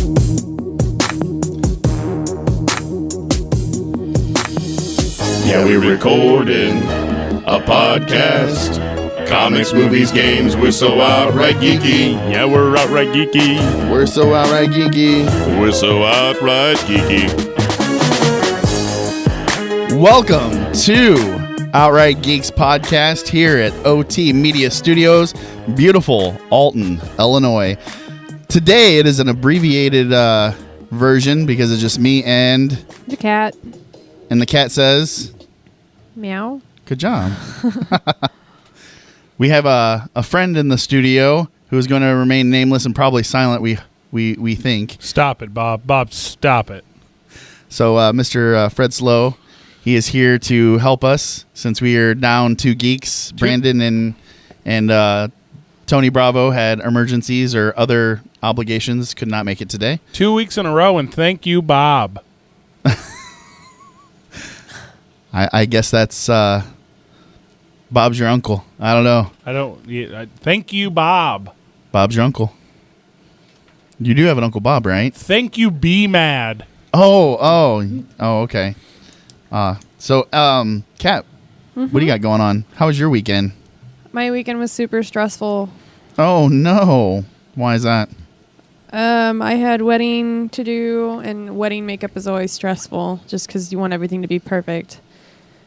Yeah, we're recording a podcast. Comics, movies, games, we're so outright geeky. Yeah, we're outright geeky. We're so outright geeky. We're so outright geeky. Welcome to Outright Geeks podcast here at OT Media Studios, beautiful Alton, Illinois. Today it is an abbreviated version because it's just me and the cat. And the cat says, meow. Good job. We have a friend in the studio who is going to remain nameless and probably silent, we think. Stop it, Bob. Bob, stop it. So Mr. Fred Slow, he is here to help us since we are down 2 geeks. Brandon and Tony Bravo had emergencies or other obligations, could not make it today. 2 weeks in a row, and thank you, Bob. I guess that's Bob's your uncle. I don't know. Thank you, Bob. Bob's your uncle. You do have an Uncle Bob, right? Thank you, Be Mad. Oh, okay. So, Kat, What do you got going on? How was your weekend? My weekend was super stressful. Oh, no. Why is that? I had wedding to do, and wedding makeup is always stressful just because you want everything to be perfect.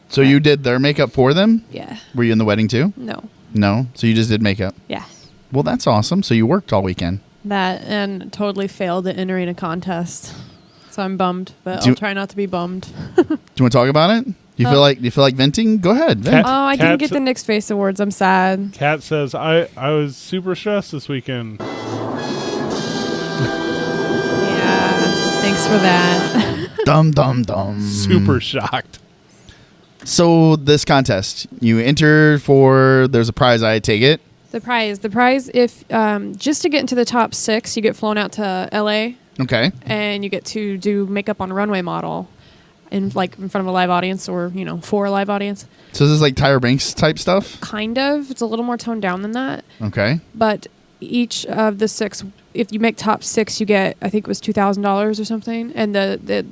So you did their makeup for them? Yeah. Were you in the wedding too? No. No? So you just did makeup? Yeah. Well, that's awesome. So you worked all weekend. That, and totally failed at entering a contest. So I'm bummed, but I'll try not to be bummed. Do you want to talk about it? Do you feel like venting? Go ahead. Vent. I didn't get the Nick's Face Awards. I'm sad. Kat says, I was super stressed this weekend. Yeah. Thanks for that. Dum. Super shocked. So this contest, you enter for, there's a prize, I take it. The prize, if just to get into the top 6, you get flown out to LA. Okay. And you get to do makeup on a runway model in front of a live audience or, for a live audience. So this is like Tyra Banks type stuff? Kind of. It's a little more toned down than that. Okay. But each of the 6, if you make top 6, you get, I think it was $2,000 or something. And the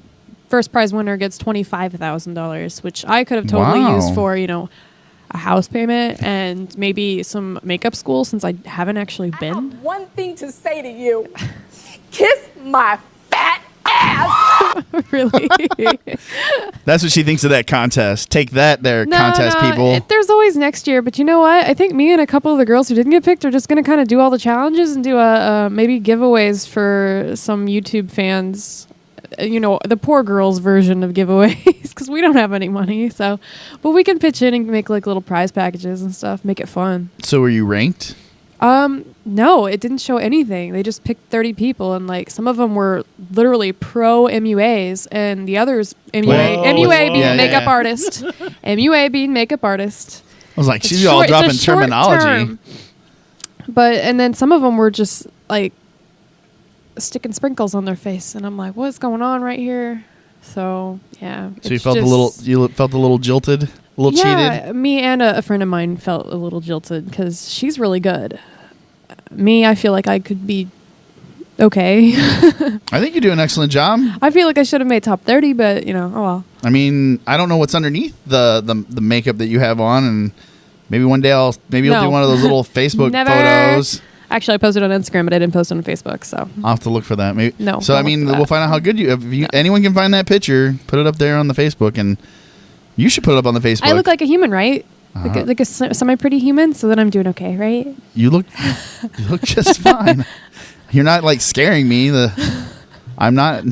first prize winner gets $25,000, which I could have totally used for, a house payment and maybe some makeup school since I haven't actually been. I have one thing to say to you. Kiss my fat ass. Really? That's what she thinks of that contest. Take that there, contest people. There's always next year, but you know what? I think me and a couple of the girls who didn't get picked are just going to kind of do all the challenges and do maybe giveaways for some YouTube fans. The poor girls version of giveaways because we don't have any money. So, but we can pitch in and make like little prize packages and stuff, make it fun. So were you ranked? No, it didn't show anything. They just picked 30 people and like some of them were literally pro MUAs and the others MUA being makeup artist. MUA being makeup artist. I was like, she's all dropping terminology. And then some of them were just like sticking sprinkles on their face, and I'm like, what's going on right here? So yeah. So you felt a little jilted, a little cheated. Me and a friend of mine felt a little jilted because she's really good. Me, I feel like I could be okay. I think you do an excellent job. I feel like I should have made top 30, but oh well. I mean, I don't know what's underneath the makeup that you have on, and maybe one day you'll do one of those little Facebook photos. Actually, I posted on Instagram, but I didn't post it on Facebook, so I'll have to look for that. Maybe. No. So I mean, we'll find out how good you. If anyone can find that picture, put it up there on the Facebook, and you should put it up on the Facebook. I look like a human, right? Like a semi-pretty human, so then I'm doing okay, right? You look just fine. You're not like scaring me. I'm a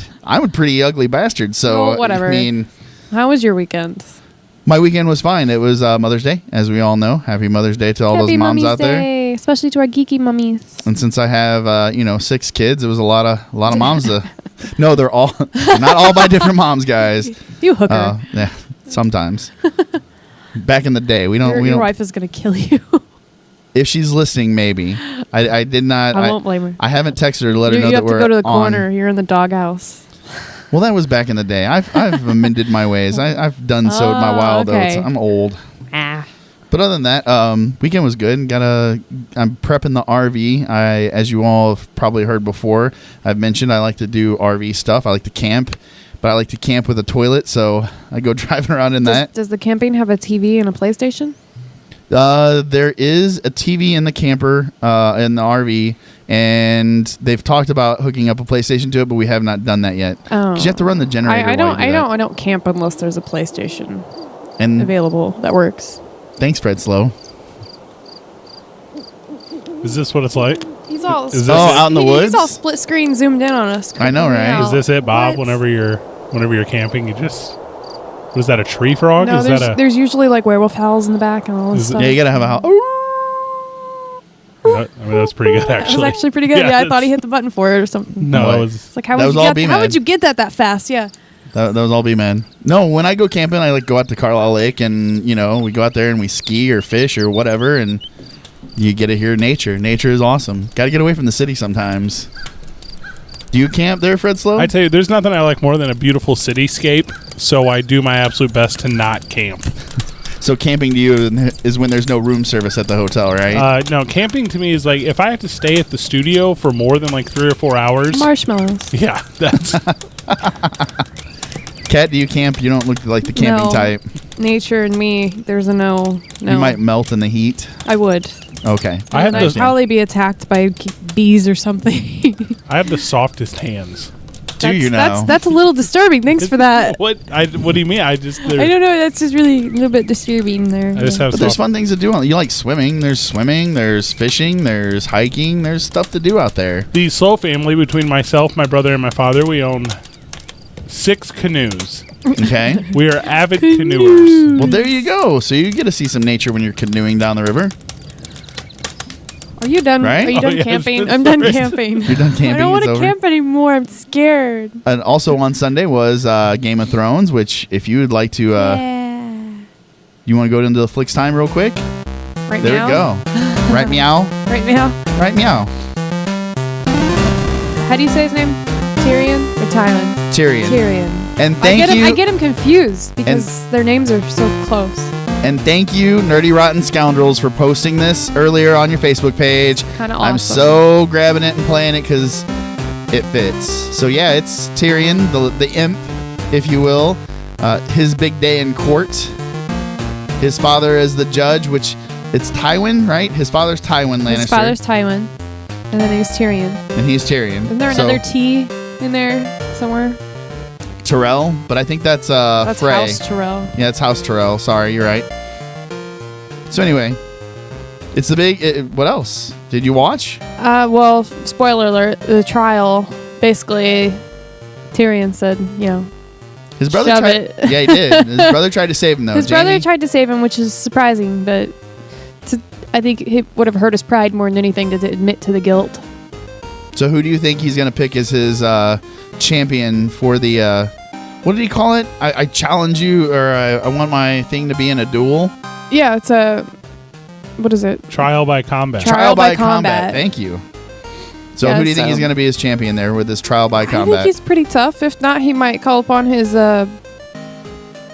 pretty ugly bastard. So whatever. I mean, how was your weekend? My weekend was fine. It was Mother's Day, as we all know. Happy Mother's Day to all those moms out there, especially to our geeky mummies. And since I have 6 kids, it was a lot of moms. No, they're not all by different moms, guys. You hooker. Yeah, sometimes. Back in the day, your wife is gonna kill you. If she's listening, maybe. I did not. I won't blame her. I haven't texted her to let her know that we're on. You have to go to the corner. You're in the doghouse. Well, that was back in the day. I've amended my ways. I've done so with my wild oats. I'm old. But other than that, weekend was good. I'm prepping the RV. As you all have probably heard before, I've mentioned I like to do RV stuff. I like to camp, but I like to camp with a toilet, so I go driving around in that. Does the camping have a TV and a PlayStation? There is a TV in the camper, in the RV, and they've talked about hooking up a PlayStation to it, but we have not done that yet. Because you have to run the generator. I don't camp unless there's a PlayStation and available that works. Thanks, Fred Slow. Is this what it's like? He's all out in the woods? He's all split screen zoomed in on us. I know, right? Is this it, Bob? What? Whenever you're camping, you just was that a tree frog? No, Is there's usually like werewolf howls in the back and all this stuff. Yeah, you gotta have a house. I mean, that's pretty good, actually. That was actually pretty good. Yeah, I thought he hit the button for it or something. No, What? it was. It's like how That would was all you how would you get that fast? Yeah. That was all B-Man. No, when I go camping, I like go out to Carlisle Lake, and we go out there and we ski or fish or whatever, and you get to hear nature. Nature is awesome. Got to get away from the city sometimes. Do you camp there, Fred Slow? I tell you, there's nothing I like more than a beautiful cityscape, so I do my absolute best to not camp. So camping to you is when there's no room service at the hotel, right? No, camping to me is like if I have to stay at the studio for more than like 3 or 4 hours. Marshmallows. Yeah, that's. Kat, do you camp? You don't look like the camping No. type. Nature and me, there's a no. You might melt in the heat. I would. Okay. I have And I'd the probably be attacked by bees or something. I have the softest hands. Do you now? That's a little disturbing. Thanks for that. What do you mean? I don't I don't know. That's just really a little bit disturbing there. I just have But there's soft. fun things to do. You like swimming. There's fishing, there's hiking. There's stuff to do out there. The Slow family, between myself, my brother, and my father, we own 6 canoes. Okay. We are avid canoers. Well, there you go. So you get to see some nature when you're canoeing down the river. Are you done? Right? Are you Oh, done yes, camping? that's I'm done right. camping. You're done camping. I don't want it's to over. camp anymore. I'm scared. And also on Sunday was Game of Thrones, which if you would like to, Yeah. you want to go into the Flicks time real quick? Right There now. we go. Right meow. Right now. Right meow. How do you say his name? Tyrion or Tyrion? Tyrion. Tyrion. And thank I you. get him confused because their names are so close. And thank you, Nerdy Rotten Scoundrels, for posting this earlier on your Facebook page. Kinda I'm awesome. so grabbing it and playing it because it fits. So yeah, it's Tyrion, the imp, if you will. His big day in court. His father is the judge, which it's Tywin, right? His father's Tywin Lannister. His father's Tywin, and then he's Tyrion. and he's Tyrion. Isn't there So, another T in there somewhere? Tyrell, but I think that's That's Frey. House Tyrell. Yeah, it's House Tyrell. Sorry, you're right. So anyway, it's the big. What else did you watch? Well, spoiler alert: the trial. Basically, Tyrion said, His brother Shove tried. it. Yeah, he did. His brother tried to save him though. his brother Jaime? tried to save him, which is surprising, but I think it would have hurt his pride more than anything to admit to the guilt. So who do you think he's gonna pick as his champion for the? What did he call it? I challenge you, or I want my thing to be in a duel. Yeah, it's what is it? Trial by combat. Trial by combat. Thank you. So Yeah, who do you think so- he's gonna be his champion there with this trial by I combat? think he's pretty tough. If not, he might call upon his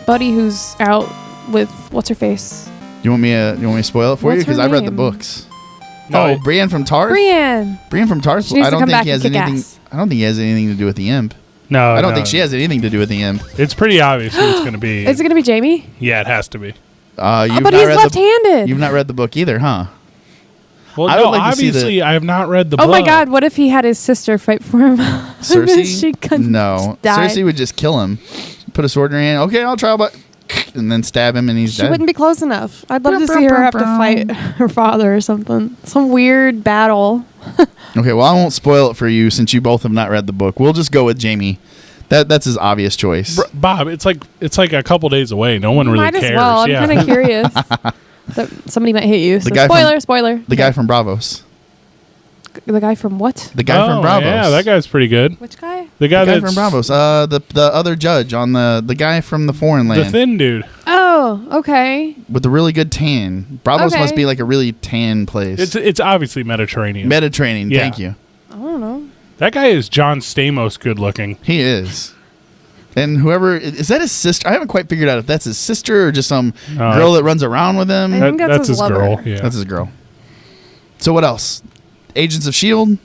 buddy who's out with what's her face. You want me to spoil it for you? What's Because her I read the name? books. No, Brienne from Tarth. Brienne. Brienne from Tarth. She needs I to don't come think back he has and kick anything. ass. I don't think he has anything to do with the imp. no, I don't no. think she has anything to do with the imp. It's pretty obvious who it's going to be. Is it gonna be Jamie? Yeah, it has to be. You've But not he's read left-handed. You've not read the book either, huh? Well, I no, would like to see obviously, I have not read the book. Oh my God! What if he had his sister fight for him? Cersei? she couldn't No. die. Cersei would just kill him. Put a sword in her hand. Okay, I'll try, but and then stab him, and he's She dead. wouldn't be close enough. I'd love to see her have to fight her father or something. Some weird battle. Okay, well, I won't spoil it for you since you both have not read the book. We'll just go with Jaime. That's his obvious choice. Bob, it's like a couple days away. No one really Might cares. as well. I'm yeah. kind of curious. That somebody might hit you. So guy from- spoiler. The guy from Bravos. The guy from what? The guy from Bravos. Yeah, that guy's pretty good. Which guy? The guy, The guy that's from Bravos. The other judge on the guy from the foreign the land thin dude. Oh, okay. with the really good tan. Bravos Okay. must be like a really tan place. It's obviously Mediterranean. Mediterranean. Yeah. Thank you. I don't know. That guy is John Stamos good looking. He is. And whoever is that his sister? I haven't quite figured out if that's his sister or just some girl that runs around with him. I think that's his lover. girl. Yeah. That's his girl. So what else? Agents of S.H.I.E.L.D.?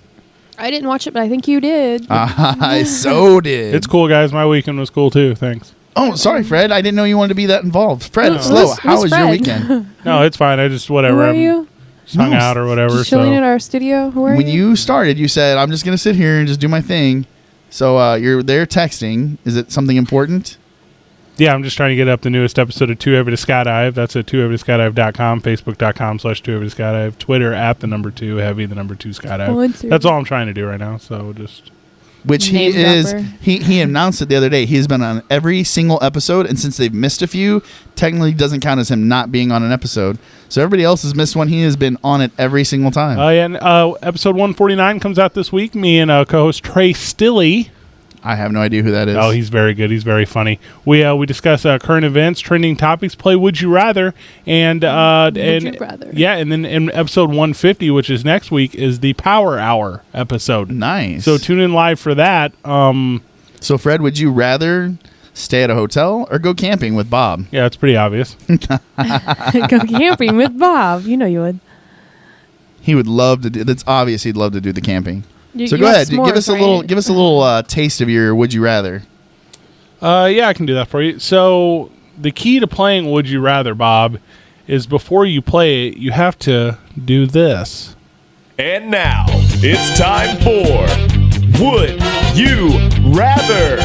I didn't watch it, but I think you did. I so did. It's cool, guys. My weekend was cool too. Thanks. Oh, sorry, Fred. I didn't know you wanted to be that involved. Fred, Who's- slow. who's How was your Fred? weekend? No, it's fine. I just whatever. Who are I'm you? just hung No, out or whatever. Just chilling so in our studio? Who are When you? you started, you said, I'm just going to sit here and just do my thing. So you're there texting. Is it something important? yeah, I'm just trying to get up the newest episode of Too Heavy to Skydive. That's at tooheavytoskydive.com, Facebook.com/Too Heavy to Skydive, Twitter at the number 2 heavy, the number 2 skydive. That's all I'm trying to do right now. So just. Which Name he is. dropper. He announced it the other day. He's been on every single episode, and since they've missed a few, technically doesn't count as him not being on an episode. So everybody else has missed one. He has been on it every single time. Yeah, and episode 149 comes out this week. Me and co-host Trey Stilley. I have no idea who that is. Oh, he's very good. He's very funny. We discuss current events, trending topics, play Would You Rather, and You Rather? yeah, and then in episode 150, which is next week, is the Power Hour episode. Nice. So tune in live for that. So Fred, would you rather stay at a hotel or go camping with Bob? Yeah, it's pretty obvious. Go camping with Bob. You know you would. He would love to do. That's obvious. He'd love to do the camping. You, So you go have ahead. s'mores, Give us a right? little. Give us a little taste of your would you rather. Yeah, I can do that for you. So the key to playing Would You Rather, Bob, is before you play it, you have to do this. And now it's time for Would You Rather?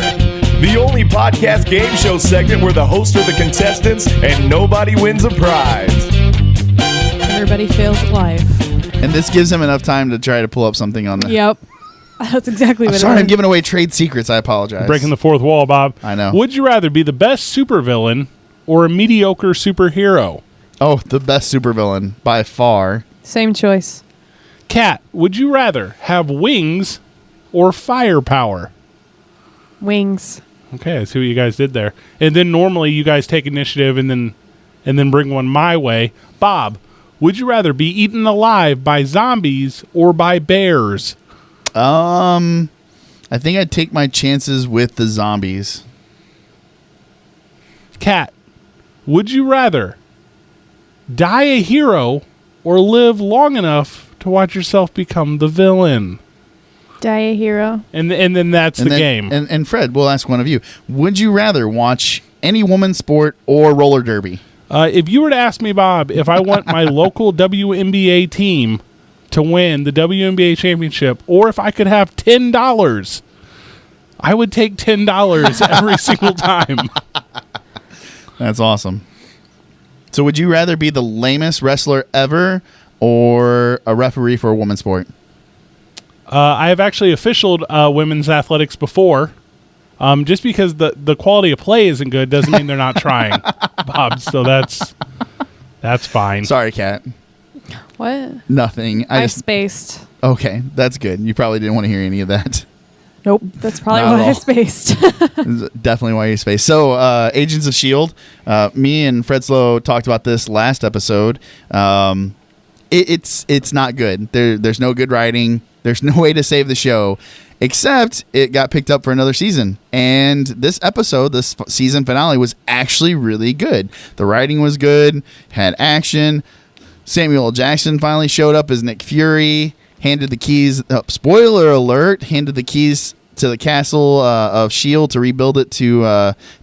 The only podcast game show segment where the hosts are the contestants and nobody wins a prize. Everybody fails at life. And this gives him enough time to try to pull up something on the. Yep. That's exactly I'm what sorry, it I'm is. giving away trade secrets. I apologize. Breaking the fourth wall, Bob. I know. Would you rather be the best supervillain or a mediocre superhero? Oh, the best supervillain by far. Same choice. Kat, would you rather have wings or firepower? Wings. Okay, I see what you guys did there. And then normally you guys take initiative and then bring one my way. Bob, would you rather be eaten alive by zombies or by bears? I think I'd take my chances with the zombies. Kat, would you rather die a hero or live long enough to watch yourself become the villain? Die a hero. And then that's the game. And Fred, we'll ask one of you. Would you rather watch any woman's sport or roller derby? If you were to ask me, Bob, if I want my local WNBA team to win the WNBA championship, or if I could have $10, I would take $10 every single time. That's awesome. So would you rather be the lamest wrestler ever or a referee for a women's sport? I have actually officialed women's athletics before. Just because the quality of play isn't good doesn't mean they're not trying, Bob. So that's fine. Sorry, Kat. What? Nothing. I spaced. Okay, that's good. You probably didn't want to hear any of that. Nope. That's probably Not at why I all. spaced. This is definitely why you spaced. So, Agents of S.H.I.E.L.D., me and Fred Slow talked about this last episode. It's not good. There's no good writing. There's no way to save the show, except it got picked up for another season. And this episode, this season finale, was actually really good. The writing was good, had action. Samuel L. Jackson finally showed up as Nick Fury, handed the keys, spoiler alert, handed the keys to the castle of S.H.I.E.L.D. to rebuild it to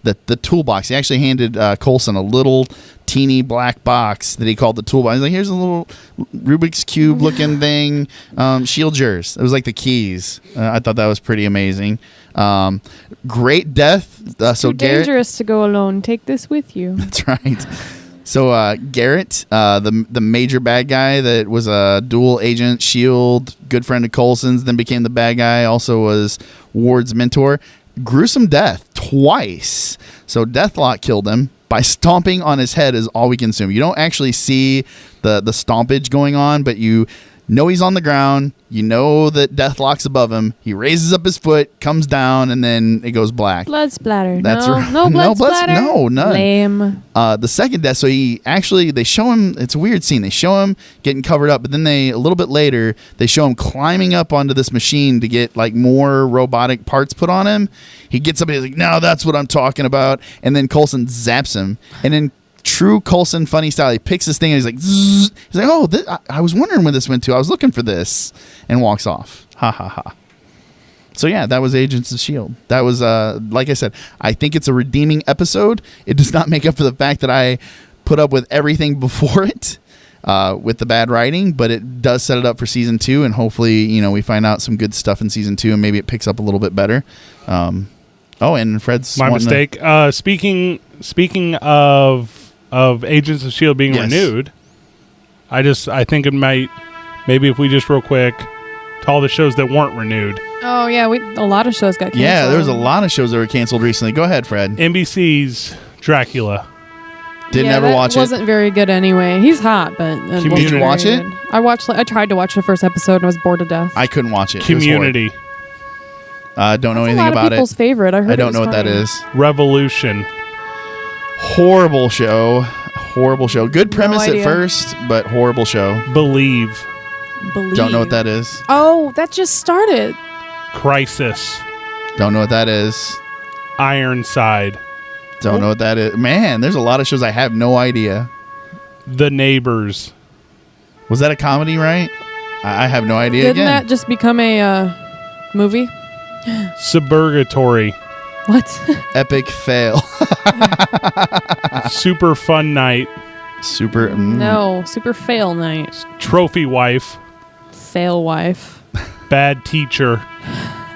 the toolbox. He actually handed Coulson a little teeny black box that he called the toolbox. He's like, here's a little Rubik's Cube looking thing. S.H.I.E.L.D. yours. It was like the keys. I thought that was pretty amazing. Great death. So Too dangerous to go alone. Take this with you. That's right. So Garrett, the major bad guy that was a dual agent, S.H.I.E.L.D., good friend of Coulson's, then became the bad guy, also was Ward's mentor. Gruesome death twice. So Deathlock killed him by stomping on his head is all we can assume. You don't actually see the stompage going on, but you know he's on the ground. You know that Deathlock's above him. He raises up his foot, comes down, and then it goes black. Blood splatter. That's no, right. no blood No blood- splatter. no, none. Lame. The second death, so they show him, it's a weird scene. They show him getting covered up, but then a little bit later, they show him climbing up onto this machine to get like more robotic parts put on him. He gets up and he's like, no, that's what I'm talking about. And then Coulson zaps him. And in true Coulson funny style, he picks this thing and he's like, zzz. He's like, oh, I was wondering where this went to. I was looking for this. And walks off. Ha ha ha. So yeah, that was Agents of S.H.I.E.L.D. That was, like I said, I think it's a redeeming episode. It does not make up for the fact that I put up with everything before it, with the bad writing, but it does set it up for season 2, and hopefully, we find out some good stuff in season 2, and maybe it picks up a little bit better. And Fred's My mistake. Speaking of Agents of S.H.I.E.L.D. being Yes. renewed, I think it might, maybe if we just real quick, to all the shows that weren't renewed. Oh yeah, a lot of shows got canceled. Yeah, there was a lot of shows that were canceled recently. Go ahead, Fred. NBC's Dracula. Didn't ever watch it. Wasn't very good anyway. He's hot, but it wasn't Did you very watch it? good. I tried to watch the first episode and I was bored to death. I couldn't watch it. It was Community. horrid. Don't know That's anything a lot about of people's it. favorite. I heard I don't it know was what that funny. is. Revolution. Horrible show. Horrible show. Good premise at idea. first, but horrible show. Believe. Believe. Don't know what that is. Oh, that just started. Crisis. Don't know what that is. Ironside. Don't know what that is. Man, there's a lot of shows I have no idea. The Neighbors. Was that a comedy, right? I have no idea Didn't again. that just become a movie? Suburgatory. What? Epic fail. Super Fun Night. Super. No, super fail night. Trophy Wife. Fail wife. Bad Teacher.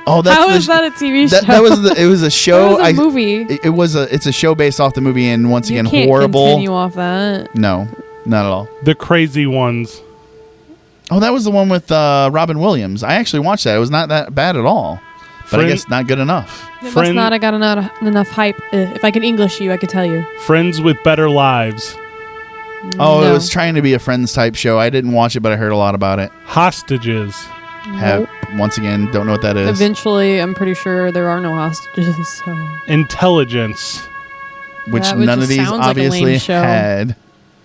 Oh, that's How the is that a TV show? That was it was a show. That was a movie. It's a show based off the movie, and once You again, can't horrible. continue off that. No, not at all. The Crazy Ones. Oh, that was the one with Robin Williams. I actually watched that. It was not that bad at all, but I Friend- guess not good enough. It must Friend- not have got enough hype. If I could English you, I could tell you. Friends with Better Lives. Oh, No. it was trying to be a Friends type show. I didn't watch it, but I heard a lot about it. Hostages. Have once again, don't know what that is. Eventually, I'm pretty sure there are no hostages. So Intelligence. Which That none of just these sounds like a obviously lame show. had.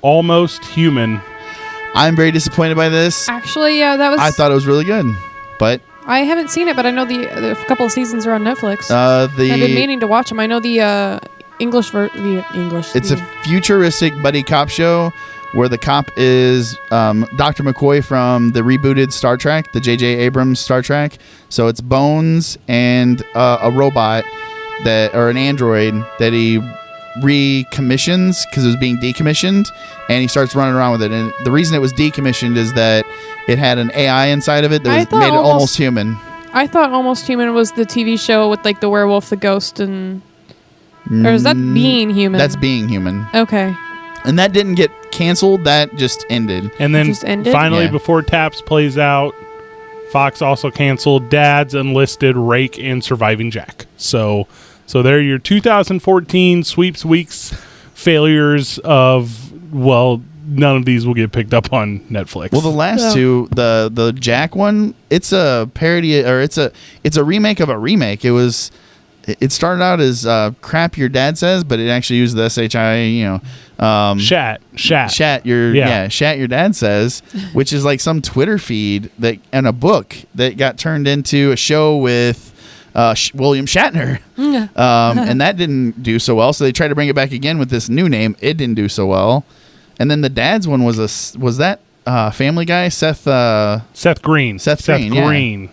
Almost Human. I'm very disappointed by this. actually, yeah, that was. I thought it was really good, but I haven't seen it, but I know the couple of seasons are on Netflix. I've been the meaning to watch them. I know the English. it's a futuristic buddy cop show where the cop is Dr. McCoy from the rebooted Star Trek, the J.J. Abrams Star Trek. So it's Bones and a robot or an android that he recommissions because it was being decommissioned, and he starts running around with it. And the reason it was decommissioned is that it had an AI inside of it I that thought made it almost- almost human. I thought Almost Human was the TV show with like the werewolf, the ghost, and or is that Being Human? That's Being Human. Okay. And that didn't get canceled. That just ended. And then Just ended? finally, Yeah. before Taps plays out, Fox also canceled Dad's Enlisted, Rake, and Surviving Jack. So they're your 2014 Sweeps Weeks failures of, well, none of these will get picked up on Netflix. Well, the last Yeah. two, the Jack one, it's a parody or it's a remake of a remake. It started out as crap your dad says, but it actually used the SHI, Shat. Shat your dad says, which is like some Twitter feed and a book that got turned into a show with William Shatner. And that didn't do so well. So they tried to bring it back again with this new name. It didn't do so well. And then the dad's one was that Family Guy, Seth Green. Seth Green, yeah. Green.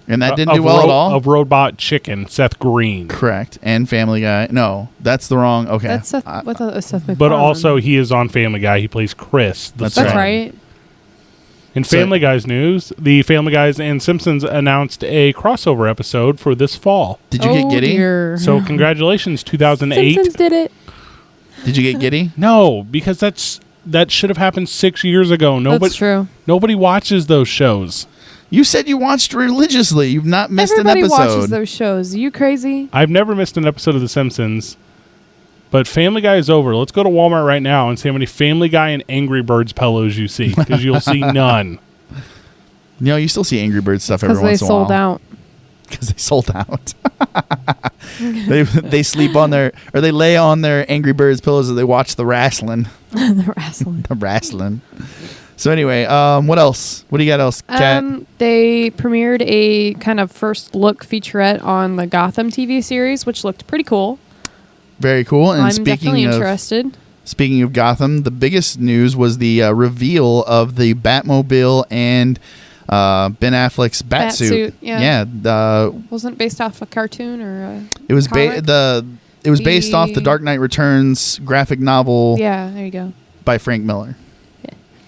and that didn't do well at all. Of Robot Chicken, Seth Green. Correct. And Family Guy. No, that's the wrong. Okay. That's Seth. What's that? Seth MacFarlane. But also, he is on Family Guy. He plays Chris. That's That's son. right. In Family Guy's news, the Family Guys and Simpsons announced a crossover episode for this fall. Did you get giddy? Dear. So congratulations, 2008. Simpsons did it. Did you get giddy? No, because that should have happened 6 years ago. That's true. Nobody watches those shows. You said you watched religiously. You've not missed Everybody an episode. watches those shows. Are you crazy? I've never missed an episode of The Simpsons. But Family Guy is over. Let's go to Walmart right now and see how many Family Guy and Angry Birds pillows you see, because you'll see none. You know, you still see Angry Birds stuff every Because they once in a while. sold out. Because they sold out. they sleep on their, or they lay on their Angry Birds pillows as they watch the wrestling. The wrestling. The wrestling. So anyway, what else? What do you got else, Kat? They premiered a kind of first look featurette on the Gotham TV series, which looked pretty cool. Very cool. And I'm definitely interested. Speaking of Gotham, the biggest news was the reveal of the Batmobile and Ben Affleck's Batsuit. Yeah. Yeah. Wasn't it based off a cartoon or It was comic? It was based off the Dark Knight Returns graphic novel. Yeah, there you go. By Frank Miller.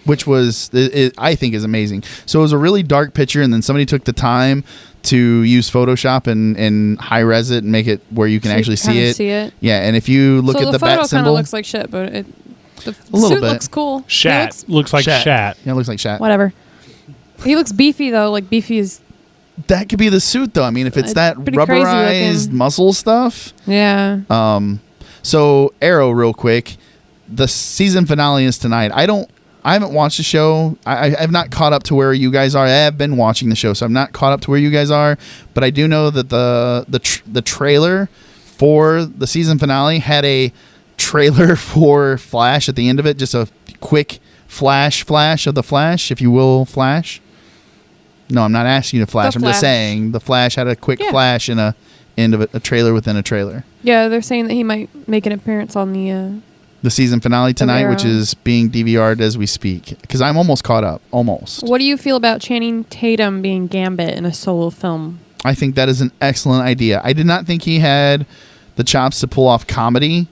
Which was, I think, is amazing. So it was a really dark picture, and then somebody took the time to use Photoshop and high res it and make it where you can actually see it. Yeah, and if you look at the bat photo kind symbol, of looks like shit, but the little suit bit. looks cool. Shat looks like Shat. Yeah, it looks like Shat. Whatever. He looks beefy though. Like beefy is. That could be the suit, though. I mean, if it's that pretty crazy rubberized looking. muscle stuff. Yeah. So Arrow, real quick, the season finale is tonight. I haven't watched the show. I have not caught up to where you guys are. I have been watching the show, so I'm not caught up to where you guys are. But I do know that the trailer for the season finale had a trailer for Flash at the end of it, just a quick flash of the Flash, if you will, Flash. No, I'm not asking you to flash. I'm just saying the Flash had a quick flash in a end of a trailer within a trailer. Yeah, they're saying that he might make an appearance on the season finale tonight, Arrow. which is being DVR'd as we speak. Because I'm almost caught up. Almost. What do you feel about Channing Tatum being Gambit in a solo film? I think that is an excellent idea. I did not think he had the chops to pull off comedy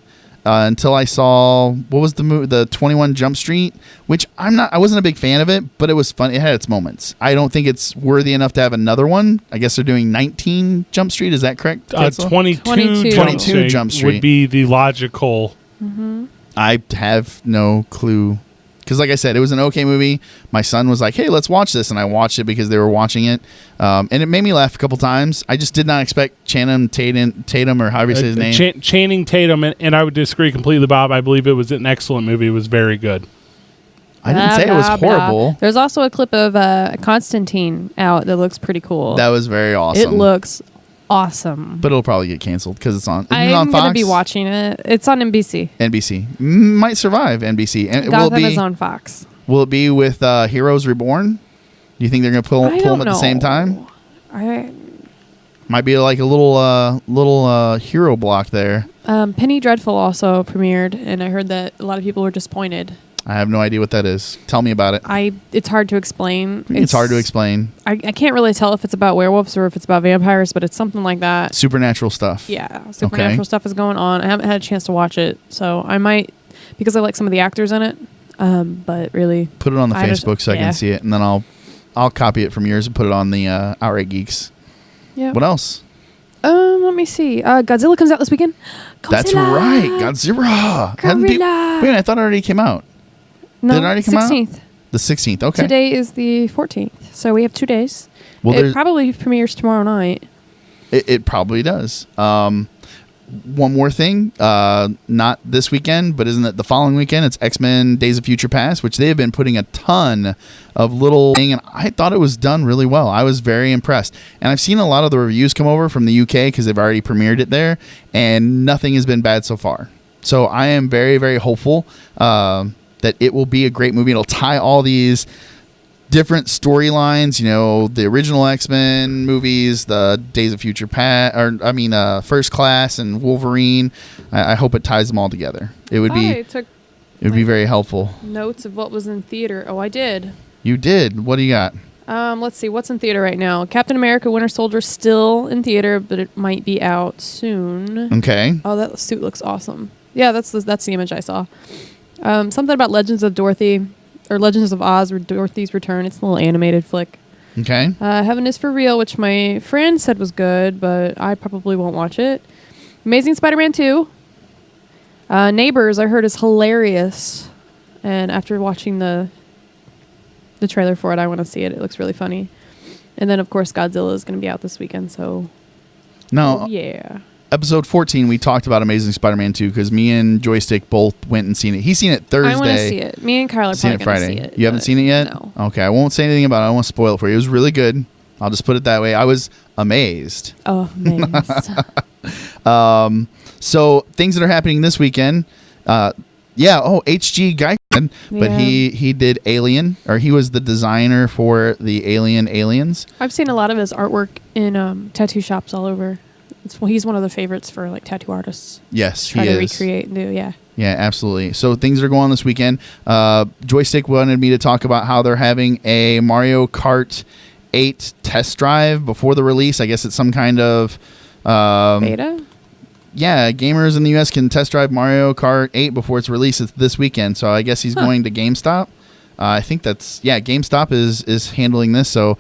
until I saw, what was the movie, the 21 Jump Street, which I wasn't a big fan of it, but it was fun. It had its moments. I don't think it's worthy enough to have another one. I guess they're doing 19 Jump Street. Is that correct? 22 Jump Street would be the logical. I have no clue. Because like I said, it was an okay movie. My son was like, hey, let's watch this. And I watched it because they were watching it. And it made me laugh a couple times. I just did not expect Channing Tatum, or however you say his name. Channing Tatum, and I would disagree completely, Bob. I believe it was an excellent movie. It was very good. I didn't say it was horrible. There's also a clip of Constantine out that looks pretty cool. That was very awesome. It looks awesome. But it'll probably get canceled because it's on. I'm going to be watching it. It's on NBC. NBC. Might survive NBC. And Gotham is on Fox. Will it be with Heroes Reborn? Do you think they're going to pull them at the same time? Might be like a little hero block there. Penny Dreadful also premiered, and I heard that a lot of people were disappointed. I have no idea what that is. Tell me about it. It's hard to explain. It's hard to explain. I can't really tell if it's about werewolves or if it's about vampires, but it's something like that. Supernatural stuff. Yeah, supernatural stuff is going on. I haven't had a chance to watch it, so I might, because I like some of the actors in it. But really, put it on the Facebook so I can see it, and then I'll copy it from yours and put it on the Outright Geeks. Yeah. What else? Let me see. Godzilla comes out this weekend. Godzilla. That's right, Godzilla. Wait, I thought it already came out. No, did it already come 16th. out? The 16th. Okay. Today is the 14th, so we have 2 days. Well, it probably premieres tomorrow night. It probably does. One more thing, not this weekend, but isn't it the following weekend? It's X-Men Days of Future Past, which they have been putting a ton of little thing, and I thought it was done really well. I was very impressed. And I've seen a lot of the reviews come over from the UK because they've already premiered it there, and nothing has been bad so far. So I am very, very hopeful that it will be a great movie. It'll tie all these different storylines, the original X-Men movies, the Days of Future Past, First Class and Wolverine. I hope it ties them all together. It would be very helpful. Notes of what was in theater. Oh, I did. You did. What do you got? Let's see. What's in theater right now? Captain America Winter Soldier still in theater, but it might be out soon. Okay. Oh, that suit looks awesome. Yeah, that's the image I saw. Something about Legends of Dorothy, or Legends of Oz, or Dorothy's Return. It's a little animated flick. Okay. Heaven is for Real, which my friend said was good, but I probably won't watch it. Amazing Spider-Man 2. Neighbors, I heard, is hilarious. And after watching the trailer for it, I want to see it. It looks really funny. And then, of course, Godzilla is going to be out this weekend, so... No. Yeah. episode 14, we talked about Amazing Spider-Man 2 because me and Joystick both went and seen it. He's seen it Thursday. I want to see it. Me and Carl are Seen probably it going to Friday. see it. You haven't seen it yet? No. Okay, I won't say anything about it. I don't want to spoil it for you. It was really good. I'll just put it that way. I was amazed. Oh, amazed. So things that are happening this weekend. HG Guy, but Yeah. he did Alien, or he was the designer for the Aliens. I've seen a lot of his artwork in tattoo shops all over. He's one of the favorites for like tattoo artists. Yes, Try he to is. recreate and do, yeah. Yeah, absolutely. So things are going on this weekend. Joystick wanted me to talk about how they're having a Mario Kart 8 test drive before the release. I guess it's some kind of Beta? yeah, gamers in the U.S. can test drive Mario Kart 8 before it's released. It's this weekend, so I guess he's going to GameStop. I think GameStop is handling this. So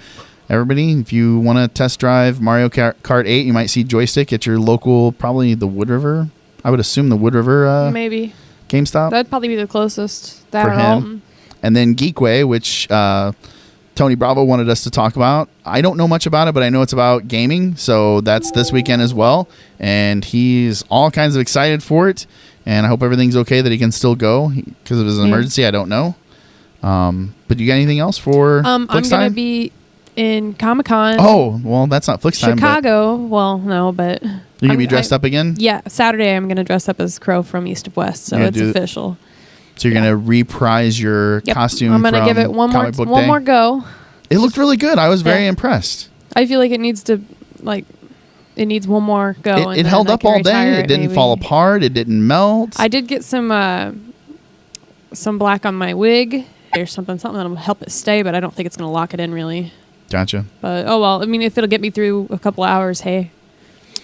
everybody, if you want to test drive Mario Kart 8, you might see Joystick at your local, probably the Wood River. I would assume the Wood River Maybe. GameStop. That'd probably be the closest. That For or him. Alton. And then Geekway, which Tony Bravo wanted us to talk about. I don't know much about it, but I know it's about gaming. So that's this weekend as well. And he's all kinds of excited for it. And I hope everything's okay that he can still go because of his emergency. I don't know. But you got anything else for I'm Flix going to Time? be in Comic-Con. Oh, well, that's not Flix Time. Chicago. Well, no, but... You're going to be dressed up again? Yeah, Saturday I'm going to dress up as Crow from East of West, so You're it's gonna do- official. So you're going to reprise your Yep. costume I'm gonna from give it one Comic Book more Day? go. It looked really good. I was very Yeah. impressed. I feel like it needs to, it needs one more go. and It then held I up can all retire day. It didn't maybe. fall apart. It didn't melt. I did get some black on my wig or something that'll help it stay, but I don't think it's going to lock it in really. Gotcha. But oh well, I mean, if it'll get me through a couple hours, hey.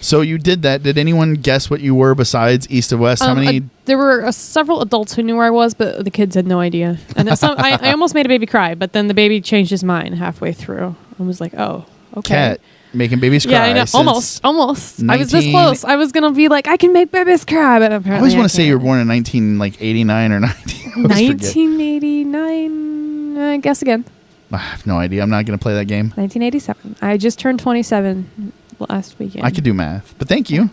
So you did that. Did anyone guess what you were besides East of West? How many? There were several adults who knew where I was, but the kids had no idea. And I almost made a baby cry, but then the baby changed his mind halfway through. I was like, oh, okay. Cat making babies cry. Yeah, I know. since Almost. I was this 19 close. I was gonna be like, I can make babies cry, but apparently I always want to say you were can't. born in 1989 or 90. 1989. Guess again. I have no idea. I'm not going to play that game. 1987. I just turned 27 last weekend. I could do math, but thank you.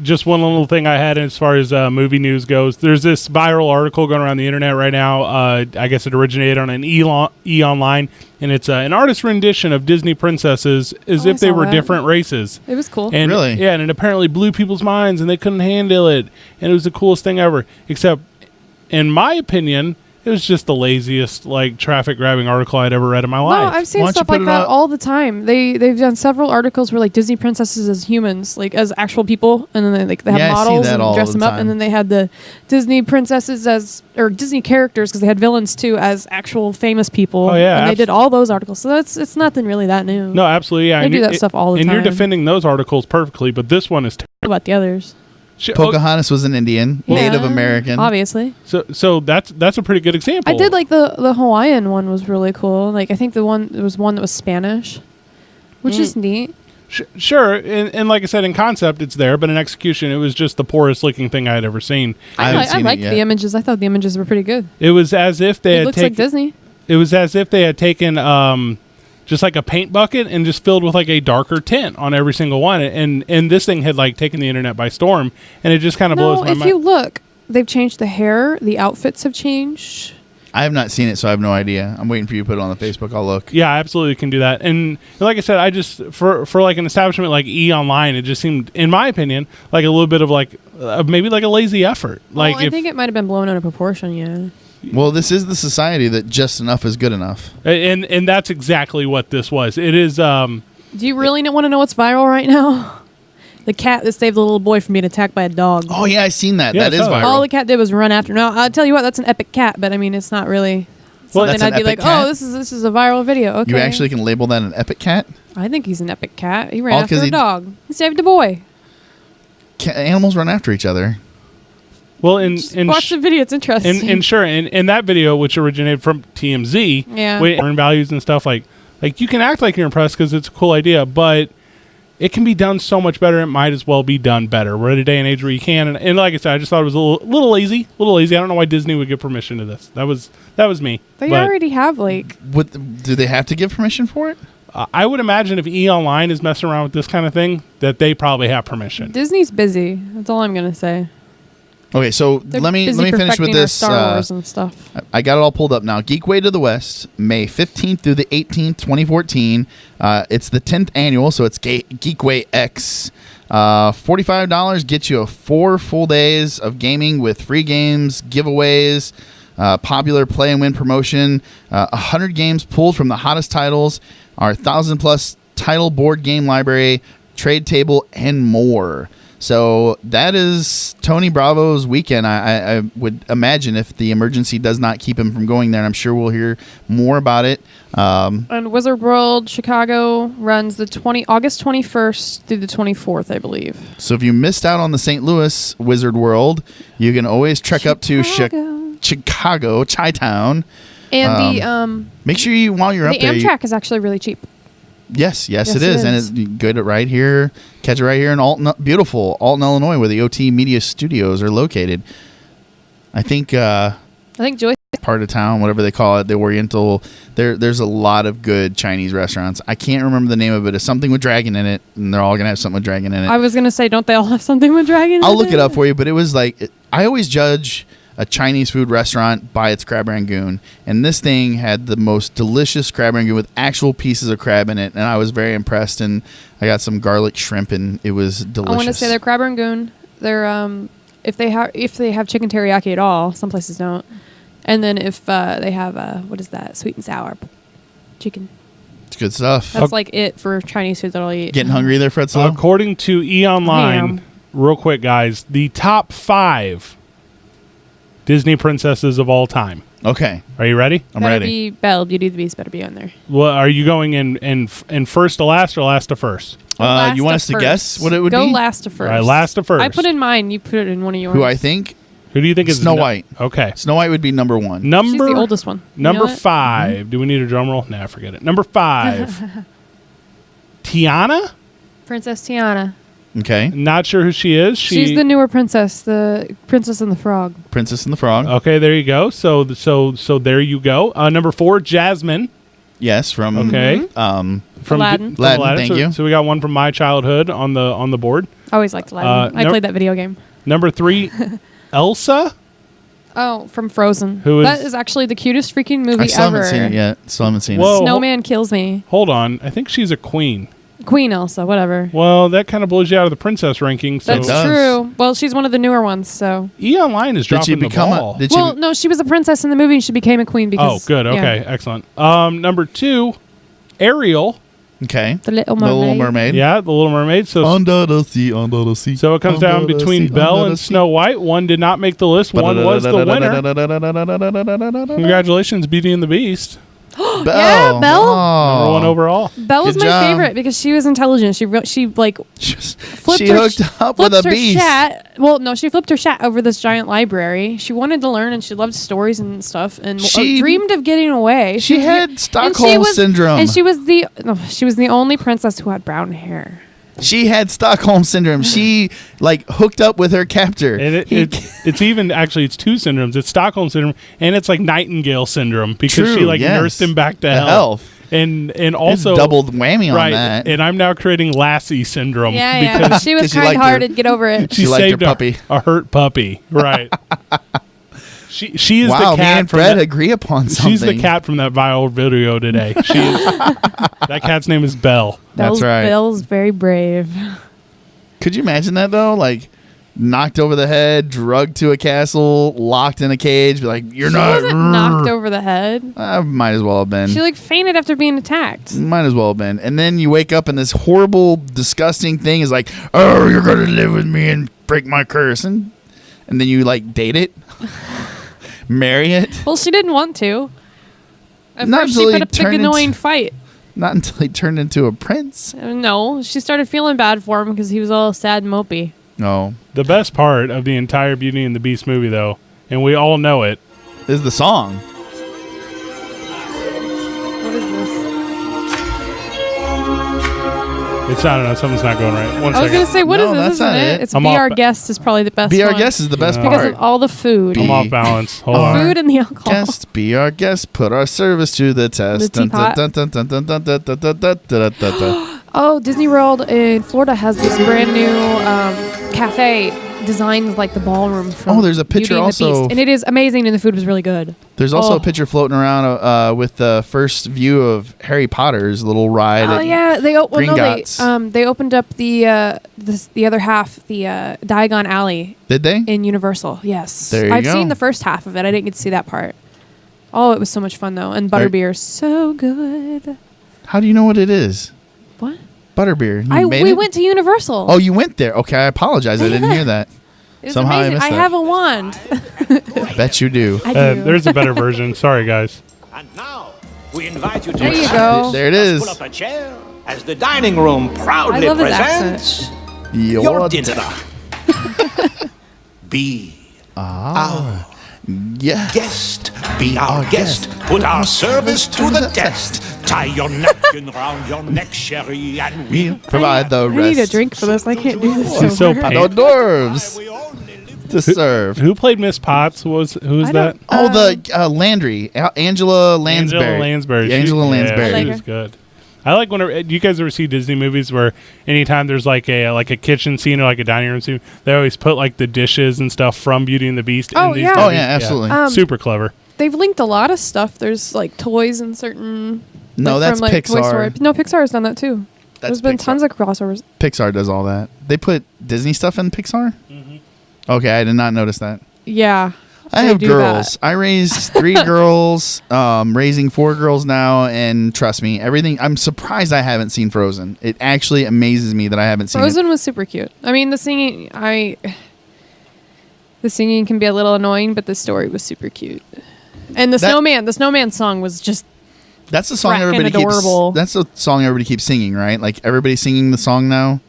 Just one little thing I had as far as movie news goes. There's this viral article going around the internet right now. I guess it originated on an e-online, and it's an artist rendition of Disney princesses as Oh, if I they saw were that. different races. It was cool. And Really? Yeah, and it apparently blew people's minds, and they couldn't handle it. And it was the coolest thing ever. Except, in my opinion, it was just the laziest, traffic grabbing article I'd ever read in my No, life. I've seen Why don't stuff you put like it that up? all the time. They've done several articles where Disney princesses as humans, as actual people, and then they have Yeah, I see models that and all dress the them up, time. and then they had the Disney princesses or Disney characters because they had villains too as actual famous people. Oh, yeah, and they did all those articles. So it's nothing really that new. No, absolutely, yeah. They and do you- that stuff all the and time. you're defending those articles perfectly, but this one is What about the others? Pocahontas was an Indian, Native Yeah, American. obviously. So that's a pretty good example. I did like the Hawaiian one was really cool. I think there was one that was Spanish, which is neat. Sure, and like I said, in concept it's there, but in execution it was just the poorest looking thing I had ever seen. I haven't I seen it liked yet. the images. I thought the images were pretty good. It was as if they It had looks like taken. Disney. It was as if they had taken just like a paint bucket and just filled with a darker tint on every single one, and this thing had taken the internet by storm, and it just kind of blows No, my if mind. you look, they've changed the hair. The outfits have changed. I have not seen it, so I have no idea. I'm waiting for you to put it on the Facebook. I'll look. Yeah, I absolutely can do that. And like I said, I just for an establishment like E Online, it just seemed, in my opinion, like a little bit of maybe a lazy effort. I think it might have been blown out of proportion. Yeah. Well, this is the society that just enough is good enough. and that's exactly what this was. It is. Do you really want to know what's viral right now? The cat that saved the little boy from being attacked by a dog. Oh yeah, I seen that. Yeah, That I is saw that. viral. All the cat did was run after. Now I'll tell you what, that's an epic cat, but I mean it's not really Well, something that's an I'd be like, epic cat? oh, this is a viral video. Okay. You actually can label that an epic cat. I think he's an epic cat. He ran All after 'cause a he- dog. He saved a boy. Animals run after each other. well, in Watch the video. It's interesting. and sure, in that video, which originated from TMZ, Yeah. with earn values and stuff, like you can act like you're impressed because it's a cool idea, but it can be done so much better. It might as well be done better. We're at a day and age where you can, and like I said, I just thought it was a little lazy. I don't know why Disney would give permission to this. That was me. They But, already have What do they have to give permission for it? I would imagine if E! Online is messing around with this kind of thing, that they probably have permission. Disney's busy. That's all I'm gonna say. Okay, so They're let me busy finish with perfecting our this. Star Wars and stuff. I got it all pulled up now. Geekway to the West, May 15th through the 18th, 2014. It's the 10th annual, so it's Geekway X. $45 gets you 4 full days of gaming with free games, giveaways, popular play and win promotion, 100 games pulled from the hottest titles, our 1,000+ title board game library, trade table, and more. So that is Tony Bravo's weekend. I would imagine if the emergency does not keep him from going there, and I'm sure we'll hear more about it. And Wizard World Chicago runs the August 21st through the 24th, I believe. So if you missed out on the St. Louis Wizard World, you can always trek up to Chicago, Chi-Town. And Make sure you, while you're the up there, Amtrak is actually really cheap. Yes, Yes, it it is. And is. it's good at right here. Catch it right here in Alton, beautiful Alton, Illinois, where the OT Media Studios are located. I think Joyce. part of town, whatever they call it, the Oriental. There's a lot of good Chinese restaurants. I can't remember the name of it. It's something with dragon in it, and they're all gonna have something with dragon in it. I was gonna say, don't they all have something with dragons? I'll in look it up for you, but it was like, I always judge a Chinese food restaurant by its crab rangoon, and this thing had the most delicious crab rangoon with actual pieces of crab in it, and I was very impressed. And I got some garlic shrimp, and it was delicious. I want to say they're crab rangoon. They're if they have chicken teriyaki at all, some places don't. And then if they have what is that, sweet and sour chicken. It's good stuff. That's like it for Chinese food that I'll eat. Getting hungry there, Fretzel? According to E! Online, Ham. real quick, guys, the top 5 Disney princesses of all time. Okay, Are you ready? I'm Better ready. be Belle, Beauty and the Beast better be on there. Well, are you going in first to last or last to first? Last You want to us to first. guess what it would Go be? last to first. All right, last to first. I put in mine. You put it in one of yours. Who I think? Who do you think is Snow White. Okay. Snow White would be number 1. She's Number the oldest one. You Number know it? 5. Do we need a drum roll? Nah, forget it. Number 5. Tiana? Princess Tiana. Okay, Not sure who she is. She's the newer princess, the Princess and the Frog. Princess and the Frog. Okay, there you go. So there you go. Number 4, Jasmine. Yes, from Okay. um, From Aladdin. from Aladdin, thank so, you. So we got one from my childhood on the board. I always liked Aladdin. I no- played that video game. Number 3, Elsa. Oh, from Frozen. Who is- That is actually the cutest freaking movie I still ever. haven't seen it yet. Still haven't seen Whoa. it. Snowman kills me. Hold on. I think she's a queen. Queen Elsa, whatever. Well, that kind of blows you out of the princess ranking. So That's does. true. Well, she's one of the newer ones, so. E! Online is Did she dropping the become ball. a? Did Well, she? no, she was a princess in the movie and she became a queen Oh, because. good. yeah. Okay, excellent. Number 2, Ariel. Okay. The Little The Mermaid. Little Mermaid. Yeah, the Little Mermaid. So Under the sea, under the sea. it comes down Under the between sea, Belle under and the sea. Snow White. One did not make the list. One was the winner. Congratulations, Beauty and the Beast. Belle. Yeah, Belle. Oh. Number 1 overall. Belle was Good my job. favorite because she was intelligent. She like flipped She her hooked up with flipped a her beast. chat. Well, no, she flipped her chat over this giant library. She wanted to learn and she loved stories and stuff and She- dreamed of getting away. She was- had and Stockholm syndrome. and she was the only princess who had brown hair. She had Stockholm syndrome. She like hooked up with her captor. And it's even actually it's 2 syndromes. It's Stockholm syndrome and it's like Nightingale syndrome because True, she like yes. nursed him back to The health. health. And It's also double whammy on right. that. And I'm now creating Lassie syndrome Yeah, because she was 'cause you liked her. kind-hearted. Get over it. she liked her saved puppy. a hurt puppy. Right. she is Wow, the me cat and from Fred that, agree upon something. she's the cat from that viral video today. She is, that cat's name is Belle. That's right. Belle's very brave. Could you imagine that though? Like knocked over the head, drugged to a castle, locked in a cage. Be like, you're She not. wasn't knocked over the head. Might as well have been. She like fainted after being attacked. Might as well have been. And then you wake up and this horrible, disgusting thing is like, oh, you're gonna live with me and break my curse, and then you like date it, marry it. Well, she didn't want to. At Not first, until she he put up a big turned annoying into- fight. Not until he turned into a prince. No, she started feeling bad for him because he was all sad and mopey. No, The best part of the entire Beauty and the Beast movie, though, and we all know it, is the song. What is this? It's I don't know. Something's not going right. One I was second. gonna say, what is No, this? that's Isn't not it? it. It's I'm Be off Our ba- Guest is probably the best Be Our one. Guest is the best because part. of all the food. I'm off balance. Hold The on. Food and the alcohol. Guest, be our guest, put our service to the test. The teapot. Dun, dun, dun, dun, dun, dun, dun, dun, dun, dun, dun, dun. Oh, Disney World in Florida has this brand new cafe designed like the ballroom from Oh, there's a picture Beauty and the also- Beast. And it is amazing, and the food was really good. There's also Oh. a picture floating around with the first view of Harry Potter's little ride. Oh at yeah, they Gringotts. they opened up the other half, the Diagon Alley Did they? in Universal. Yes, There you I've go. seen the first half of it. I didn't get to see that part. Oh, it was so much fun though, and butterbeer so good. How do you know what it is? What? Butterbeer. You made We it? went to Universal. Oh, you went there. Okay, I apologize. I didn't hear that. it was somehow I amazing. missed I that. have a wand. I bet you do. I do. There's a better version. Sorry, guys. And now, we invite you to There you your go. seats. There it is. Pull up a chair as the dining room I proudly love his presents accent. your dinner. Be our Yeah. guest. Be our guest. Put our service to the test. Tie your napkin round your neck, Sherry, and We provide the I rest. need a drink for this. I can't do this. She's so sober. pain- No dwarves we only live to serve. Who played Miss Potts? Who was I that? don't- Oh, the Landry. Angela Lansbury. Angela Lansbury. Yeah, Angela She- Lansbury. Yeah, I she like was her. good. I like whenever do you guys ever see Disney movies where anytime there's like a kitchen scene or like a dining room scene, they always put like the dishes and stuff from Beauty and the Beast. Oh, in these yeah. movies. Oh, yeah, absolutely. Super clever. They've linked a lot of stuff. There's like toys and certain. No, like, that's from, like, Toy Pixar. Story. No, Pixar has done that too. That's There's been Pixar. tons of crossovers. Pixar does all that. They put Disney stuff in Pixar? Mm-hmm. Okay, I did not notice that. Yeah. I they have do girls. that. I raised 3 girls, raising 4 girls now, and trust me, everything. I'm surprised I haven't seen Frozen. It actually amazes me that I haven't seen Frozen was super cute. I mean, the singing can be a little annoying, but the story was super cute. And the snowman song was just it. That's the song frackin' everybody adorable. keeps. That's the song everybody keeps singing, right? Like everybody's singing the song now.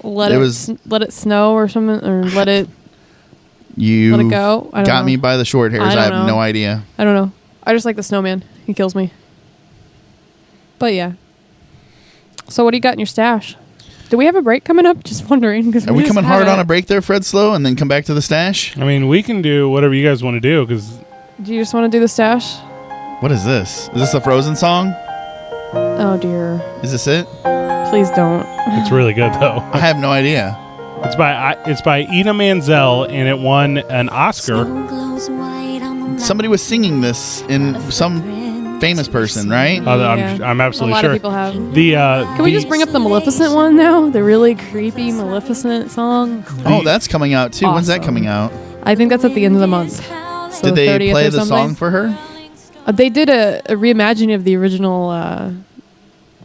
let It it was- let it snow or something, or let it. You Let it go? I don't got know. me by the short hairs. I I don't have know. no idea. I don't know. I just like the snowman. He kills me. But yeah. So what do you got in your stash? Do we have a break coming up? Just wondering. Are we coming hard on a break there, Fred Slow, and then come back to the stash? I mean, we can do whatever you guys want to do because Do you just want to do the stash? What is this? Is this a Frozen song? Oh dear. Is this it? Please don't. it's really good though. I have no idea. It's by Ina Menzel and it won an Oscar. Somebody was singing this in some famous person, right? I'm absolutely a lot sure. of people have. The Can we just bring up the Maleficent one now? The really creepy Maleficent song. Oh, that's coming out too. When's that Awesome. coming out? I think that's at the end of the month. So Did they 30th play or the something. song for her? They did a reimagining of the original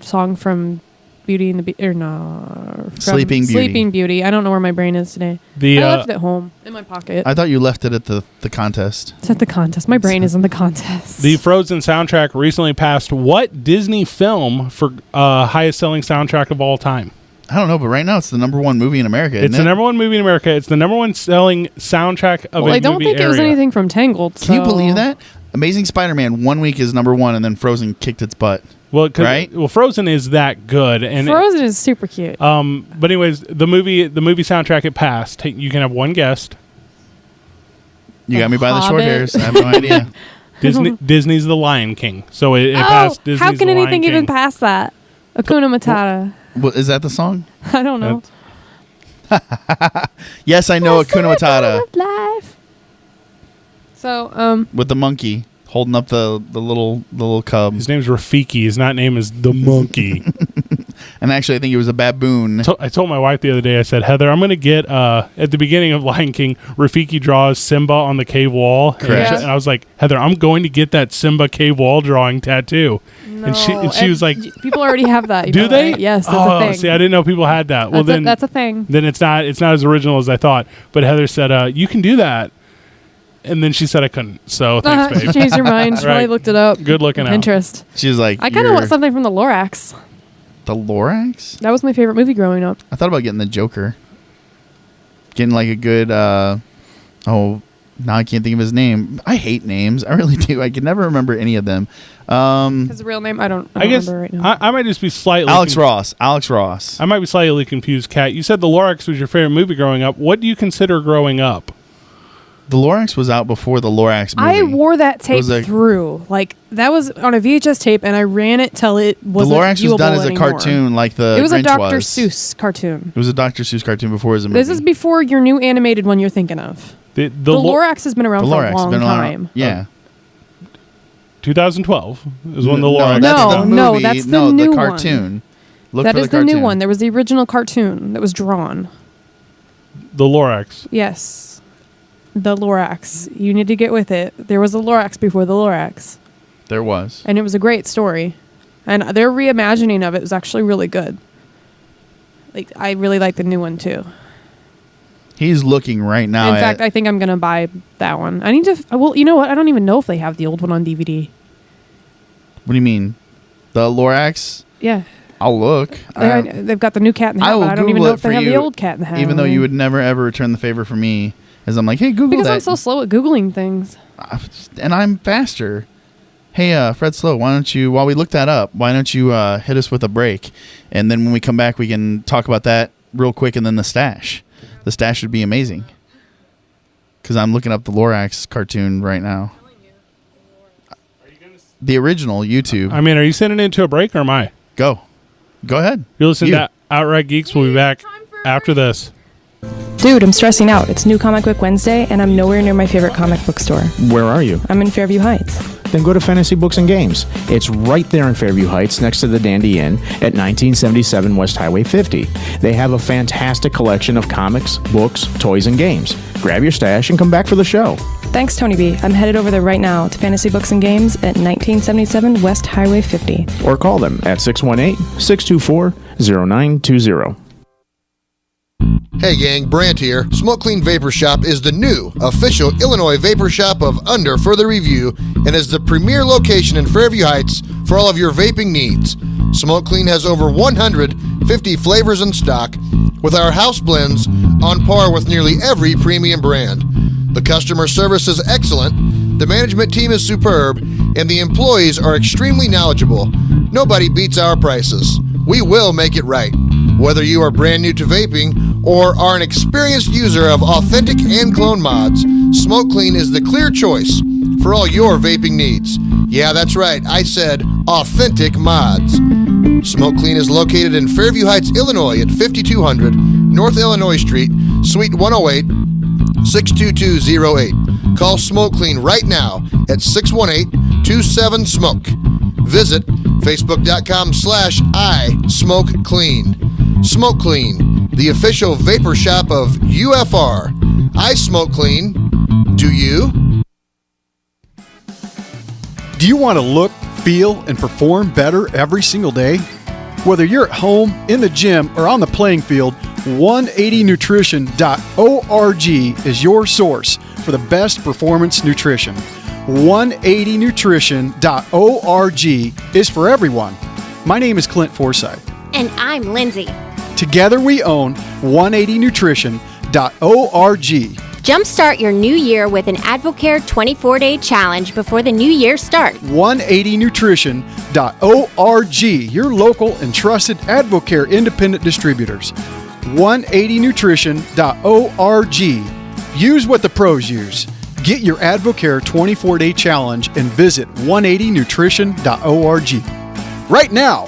song from Beauty and the Beast, or no, from Sleeping Beauty. Sleeping Beauty. I don't know where my brain is today. the I left it at home in my pocket. I thought you left it at the contest. It's at the contest. My brain is in the contest. the Frozen soundtrack recently passed what Disney film for highest selling soundtrack of all time? I don't know, but right now it's the #1 movie in America. It's the #1 movie in America. It's the #1 selling soundtrack of well, a I don't movie think it was area. anything from Tangled. Can you so- believe that? Amazing Spider-Man 1 week is #1, and then Frozen kicked its butt. Well, Right? Well, Frozen is that good, and Frozen is super cute. but anyways, the movie soundtrack it passed. You can have one guest. You got me by the short Hobbit. hairs. I have no idea. Disney's The Lion King, so it passed. Disney's how can The Lion anything even King. pass that? Akuna Matata. What, is that the song? I don't know. Yes, I know Akuna Matata Of life. So, with the monkey holding up the little cub. His name's Rafiki. His not name is the monkey. And actually, I think it was a baboon. I told my wife the other day. I said, Heather, I'm going to get at the beginning of Lion King, Rafiki draws Simba on the cave wall. Correct. And I was like, Heather, I'm going to get that Simba cave wall drawing tattoo. And she was like, people already have that. you do know, they? right? Yes, that's oh, a thing. see, I didn't know people had that. Well, then that's a thing. then it's not as original as I thought. But Heather said, you can do that. And then she said I couldn't. So thanks, She babe. changed her mind. She probably Right. looked it up. Good looking out. Pinterest. She was like, I kind of want something from the Lorax. The Lorax? That was my favorite movie growing up. I thought about getting the Joker. Getting like a good, Now I can't think of his name. I hate names. I really do. I can never remember any of them. His real name, I don't guess remember right now. I might just be slightly Alex Ross. I might be slightly confused, Kat. You said The Lorax was your favorite movie growing up. What do you consider growing up? The Lorax was out before the Lorax movie. I wore that tape through. Like, that was on a VHS tape, and I ran it till it wasn't The Lorax was done as a anymore. cartoon, like the It was Grinch a Dr. Seuss cartoon. It was a Dr. Seuss cartoon before it was a movie. This is before your new animated one you're thinking of. The Lorax has been around for a long time. Yeah. 2012 is when the Lorax. No, that's the new the cartoon. One. That is the new one. There was the original cartoon that was drawn. The Lorax. Yes. The Lorax. You need to get with it. There was a Lorax before the Lorax. There was. And it was a great story. And their reimagining of it was actually really good. Like, I really like the new one too. He's looking right now. In fact, I think I'm going to buy that one. I need to... Well, you know what? I don't even know if they have the old one on DVD. What do you mean? The Lorax? Yeah. I'll look. They've got the new Cat in the Hat, but I don't even know if they have the old Cat in the Hat. Even though you would never, ever return the favor for me. As I'm like, hey, Google because that. I'm so slow at Googling things. And I'm faster. Hey, Fred Slow, why don't you, while we look that up, why don't you hit us with a break? And then when we come back, we can talk about that real quick and then the stash. The stash would be amazing. Because I'm looking up the Lorax cartoon right now. The original YouTube. I mean, are you sending it to a break or am I? Go ahead. You're listening to Outright Geeks. We'll be back after this. Dude, I'm stressing out. It's New Comic Book Wednesday, and I'm nowhere near my favorite comic book store. Where are you? I'm in Fairview Heights. Then go to Fantasy Books and Games. It's right there in Fairview Heights, next to the Dandy Inn at 1977 West Highway 50. They have a fantastic collection of comics, books, toys, and games. Grab your stash and come back for the show. Thanks, Tony B. I'm headed over there right now to Fantasy Books and Games at 1977 West Highway 50. Or call them at 618-624-0920. Hey gang, Brant here. Smoke Clean Vapor Shop is the new official Illinois vapor shop of Under Further Review and is the premier location in Fairview Heights for all of your vaping needs. Smoke Clean has over 150 flavors in stock, with our house blends on par with nearly every premium brand. The customer service is excellent, the management team is superb, and the employees are extremely knowledgeable. Nobody beats our prices. We will make it right. Whether you are brand new to vaping or are an experienced user of authentic and clone mods, Smoke Clean is the clear choice for all your vaping needs. Yeah, that's right. I said authentic mods. Smoke Clean is located in Fairview Heights, Illinois at 5200 North Illinois Street, Suite 108, 62208. Call Smoke Clean right now at 618-27-SMOKE. Visit Facebook.com/iSmokeClean. Smoke Clean, the official vapor shop of UFR. I smoke clean. Do you? Do you want to look, feel, and perform better every single day? Whether you're at home, in the gym, or on the playing field, 180nutrition.org is your source for the best performance nutrition. 180nutrition.org is for everyone. My name is Clint Forsythe. And I'm Lindsay. Together we own 180nutrition.org. Jumpstart your new year with an Advocare 24-day challenge before the new year starts. 180nutrition.org, your local and trusted Advocare independent distributors. 180nutrition.org. Use what the pros use. Get your Advocare 24-day challenge and visit 180nutrition.org. Right now.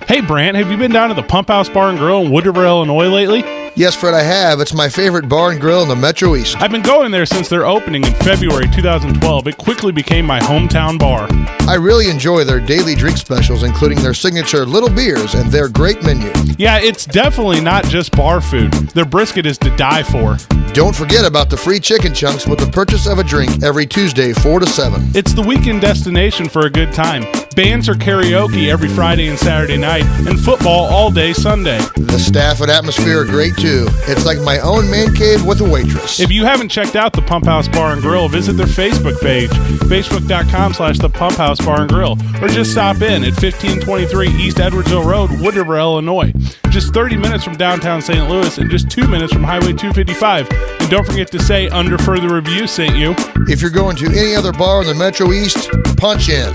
Hey, Brant, have you been down to the Pump House Bar and Grill in Wood River, Illinois lately? Yes, Fred, I have. It's my favorite bar and grill in the Metro East. I've been going there since their opening in February 2012. It quickly became my hometown bar. I really enjoy their daily drink specials, including their signature little beers and their great menu. Yeah, it's definitely not just bar food. Their brisket is to die for. Don't forget about the free chicken chunks with the purchase of a drink every Tuesday, 4 to 7. It's the weekend destination for a good time. Bands or karaoke every Friday and Saturday night, and football all day Sunday. The staff and atmosphere are great, too. It's like my own man cave with a waitress. If you haven't checked out the Pump House Bar and Grill, visit their Facebook page, facebook.com/the Pump House Bar and Grill, or just stop in at 1523 East Edwardsville Road, Wood River, Illinois. Just 30 minutes from downtown St. Louis and just 2 minutes from Highway 255. And don't forget to say Under Further Review sent you. If you're going to any other bar in the Metro East, punch in.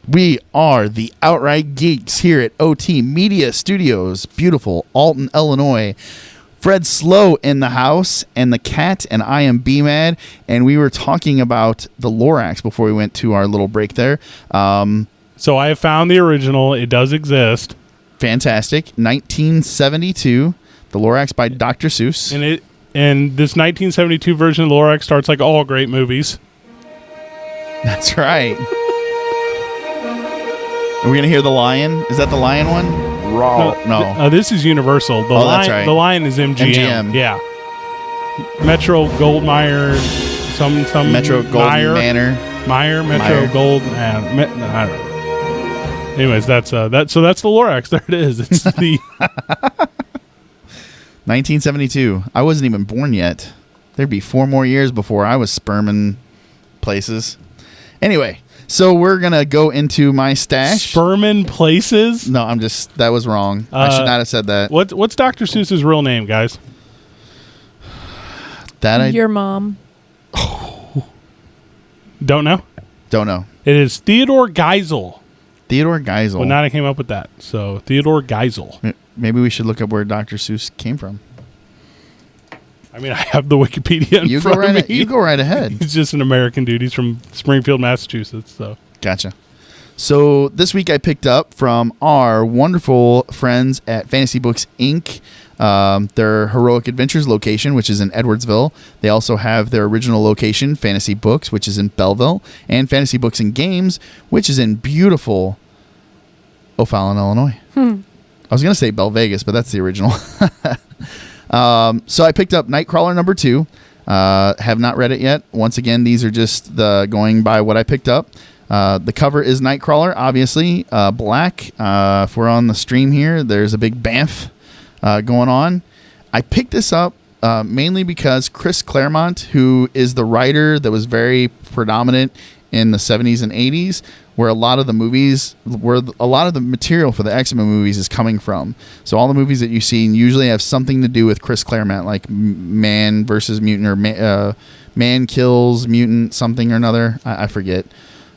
We are the Outright Geeks here at OT Media Studios, beautiful Alton, Illinois. Fred Slow in the house, and the cat, and I am B-Mad, and we were talking about the Lorax before we went to our little break there. So I have found the original. It does exist. Fantastic. 1972, the Lorax by Dr. Seuss. And this 1972 version of the Lorax starts like all great movies. That's right. Are we going to hear the lion? Is that the lion one? Raw. No. This is Universal. That's right. The lion is MGM. Yeah. Metro Goldmire, some Metro Golden Manor. Metro Gold. I don't know. Anyways, that's the Lorax. There it is. It's the 1972. I wasn't even born yet. There'd be 4 more years before I was sperming places. Anyway. So we're going to go into my stash. Sperman Places? No, that was wrong. I should not have said that. What's Dr. Seuss's real name, guys? Your mom. Don't know? Don't know. It is Theodore Geisel. Theodore Geisel. Well, now I came up with that. So Theodore Geisel. Maybe we should look up where Dr. Seuss came from. I mean, I have the Wikipedia in front of me. You go right ahead. He's just an American dude. He's from Springfield, Massachusetts. So Gotcha. So this week I picked up from our wonderful friends at Fantasy Books Inc., their Heroic Adventures location, which is in Edwardsville. They also have their original location, Fantasy Books, which is in Belleville, and Fantasy Books and Games, which is in beautiful O'Fallon, Illinois. I was going to say Bell Vegas, but that's the original. So I picked up Nightcrawler number 2. Have not read it yet. Once again, these are just going by what I picked up. The cover is Nightcrawler, obviously. Black. If we're on the stream here, there's a big bamf going on. I picked this up mainly because Chris Claremont, who is the writer that was very predominant in the 70s and 80s, where a lot of the material for the X-Men movies is coming from. So all the movies that you see usually have something to do with Chris Claremont, like Man versus Mutant, or Man kills Mutant something or another. I forget.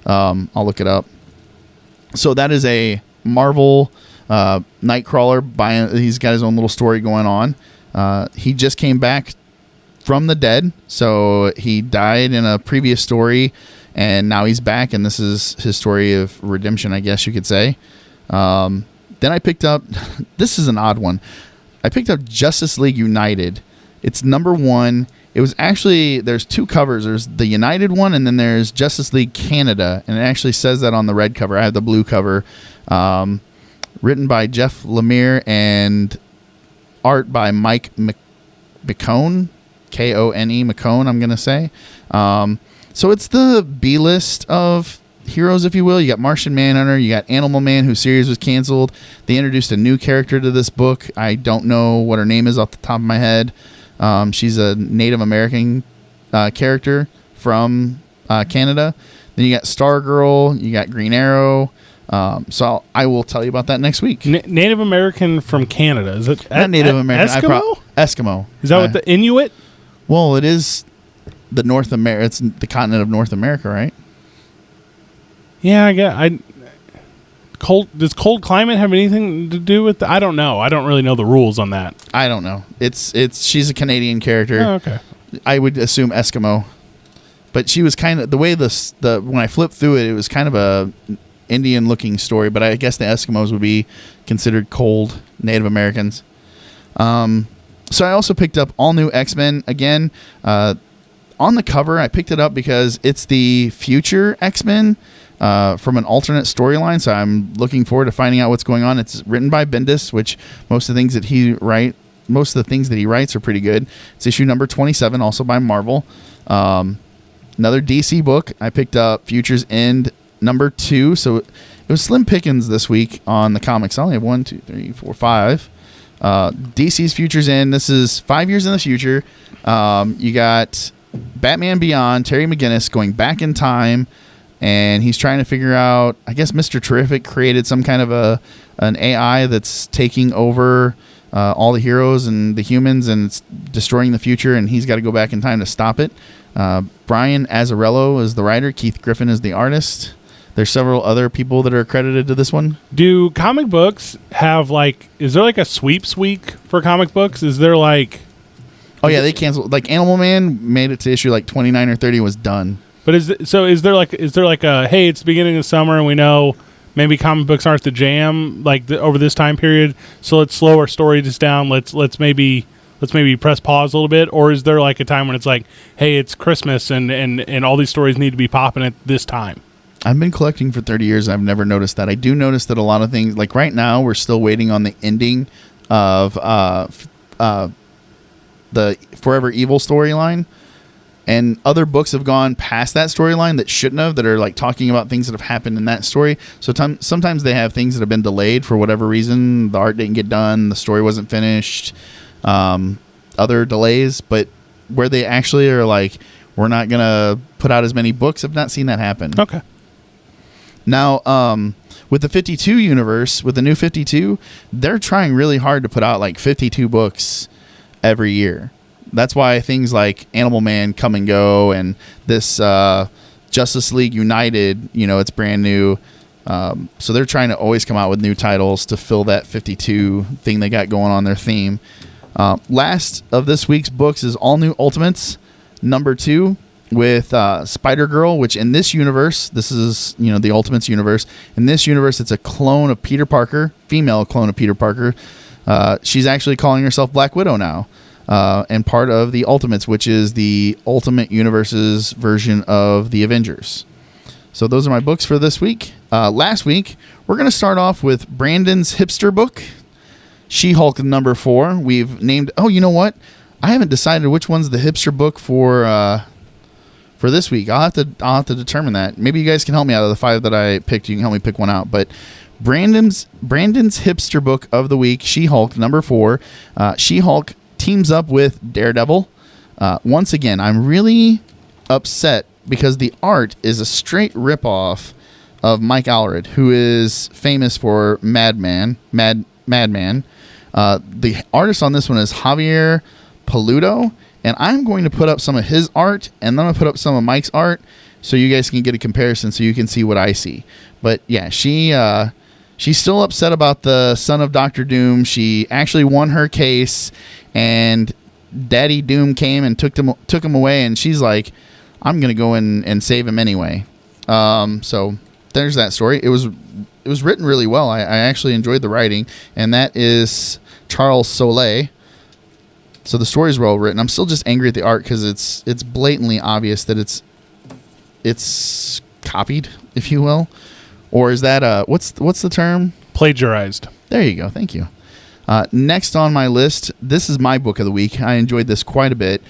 I'll look it up. So that is a Marvel Nightcrawler. He's got his own little story going on. He just came back from the dead. So he died in a previous story, and now he's back, and this is his story of redemption, I guess you could say. Then I picked up, this is an odd one. I picked up Justice League United. It's number 1. It was actually, there's 2 covers. There's the United one, and then there's Justice League Canada. And it actually says that on the red cover. I have the blue cover. Written by Jeff Lemire and art by Mike McKone. K-O-N-E, McKone, I'm going to say. So it's the B-list of heroes, if you will. You got Martian Manhunter. You got Animal Man, whose series was canceled. They introduced a new character to this book. I don't know what her name is off the top of my head. She's a Native American character from Canada. Then you got Stargirl. You got Green Arrow. So I will tell you about that next week. Native American from Canada. Is it not Native American? Eskimo? Eskimo. Is that what the Inuit? Well, it is the North America. It's the continent of North America, right? Yeah, I get. Does cold climate have anything to do with? I don't know. I don't really know the rules on that. I don't know. She's a Canadian character. Oh, okay. I would assume Eskimo, but she was kind of the way when I flipped through it, it was kind of a Indian looking story. But I guess the Eskimos would be considered cold Native Americans. So I also picked up All New X-Men again. On the cover, I picked it up because it's the future X-Men from an alternate storyline. So I'm looking forward to finding out what's going on. It's written by Bendis, which most of the things that he writes are pretty good. It's issue number 27, also by Marvel. Another DC book. I picked up Future's End number 2. So it was slim pickings this week on the comics. I only have 1, 2, 3, 4, 5. DC's Future's in. This is 5 years in the future. You got Batman Beyond, Terry McGinnis going back in time, and he's trying to figure out, I guess Mr. Terrific created some kind of an AI that's taking over all the heroes and the humans, and it's destroying the future, and he's got to go back in time to stop it. Brian Azzarello is the writer. Keith Griffin is the artist. There's several other people that are credited to this one. Do comic books have is there a sweeps week for comic books? Is there Oh yeah, they canceled. Animal Man made it to issue 29 or 30 was done. But is there a hey, it's the beginning of summer and we know maybe comic books aren't the jam over this time period, so let's slow our stories down. Let's maybe press pause a little bit, or is there a time when it's hey, it's Christmas and all these stories need to be popping at this time? I've been collecting for 30 years. I've never noticed that. I do notice that a lot of things, right now, we're still waiting on the ending of the Forever Evil storyline, and other books have gone past that storyline that shouldn't have, that are talking about things that have happened in that story. So sometimes they have things that have been delayed for whatever reason. The art didn't get done, the story wasn't finished, other delays, but where they actually are we're not gonna put out as many books, I've not seen that happen. Okay. Now, with the 52 universe, with the new 52, they're trying really hard to put out 52 books every year. That's why things like Animal Man Come and Go and this Justice League United, it's brand new. So they're trying to always come out with new titles to fill that 52 thing they got going on their theme. Last of this week's books is All New Ultimates, number 2. With Spider-Girl, which in this universe, this is, the Ultimates universe. In this universe, it's a clone of Peter Parker, female clone of Peter Parker. She's actually calling herself Black Widow now, and part of the Ultimates, which is the Ultimate Universe's version of the Avengers. So those are my books for this week. Last week, we're going to start off with Brandon's hipster book, She-Hulk number 4. We've named... Oh, you know what? I haven't decided which one's the hipster book for this week. I'll have to determine that. Maybe you guys can help me out of the 5 that I picked. You can help me pick one out. But Brandon's hipster book of the week, She-Hulk number 4. She-Hulk teams up with Daredevil. Once again, I'm really upset because the art is a straight ripoff of Mike Allred, who is famous for Madman. The artist on this one is Javier Peludo. And I'm going to put up some of his art, and then I'm going to put up some of Mike's art so you guys can get a comparison so you can see what I see. But yeah, she's still upset about the son of Dr. Doom. She actually won her case, and Daddy Doom came and took him away, and she's like, I'm going to go in and save him anyway. So there's that story. It was written really well. I actually enjoyed the writing, and that is Charles Soule. So the story is well written. I'm still just angry at the art because it's blatantly obvious that it's copied, if you will, or is that what's the term? Plagiarized. There you go. Thank you. Next on my list, this is my book of the week. I enjoyed this quite a bit.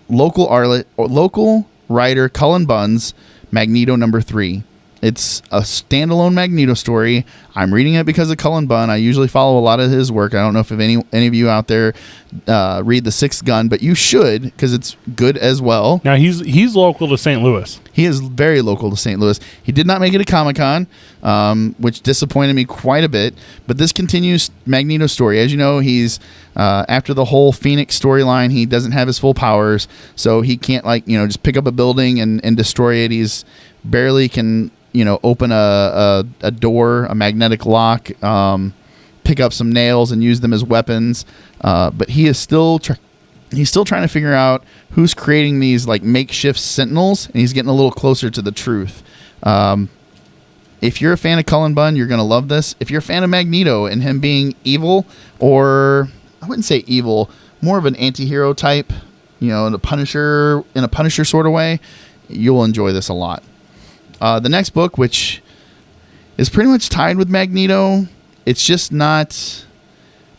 Local writer Cullen Bunn's Magneto number 3. It's a standalone Magneto story. I'm reading it because of Cullen Bunn. I usually follow a lot of his work. I don't know if any of you out there read The Sixth Gun, but you should because it's good as well. Now, he's local to St. Louis. He is very local to St. Louis. He did not make it to Comic-Con, which disappointed me quite a bit. But this continues Magneto's story. As you know, he's after the whole Phoenix storyline, he doesn't have his full powers, so he can't just pick up a building and destroy it. He's barely can open a door, a magnetic lock, pick up some nails and use them as weapons. But he is still he's still trying to figure out who's creating these makeshift sentinels, and he's getting a little closer to the truth. If you're a fan of Cullen Bunn, you're going to love this. If you're a fan of Magneto and him being evil, or I wouldn't say evil, more of an anti-hero type, in a Punisher sort of way, you'll enjoy this a lot. The next book, which is pretty much tied with Magneto, it's just not.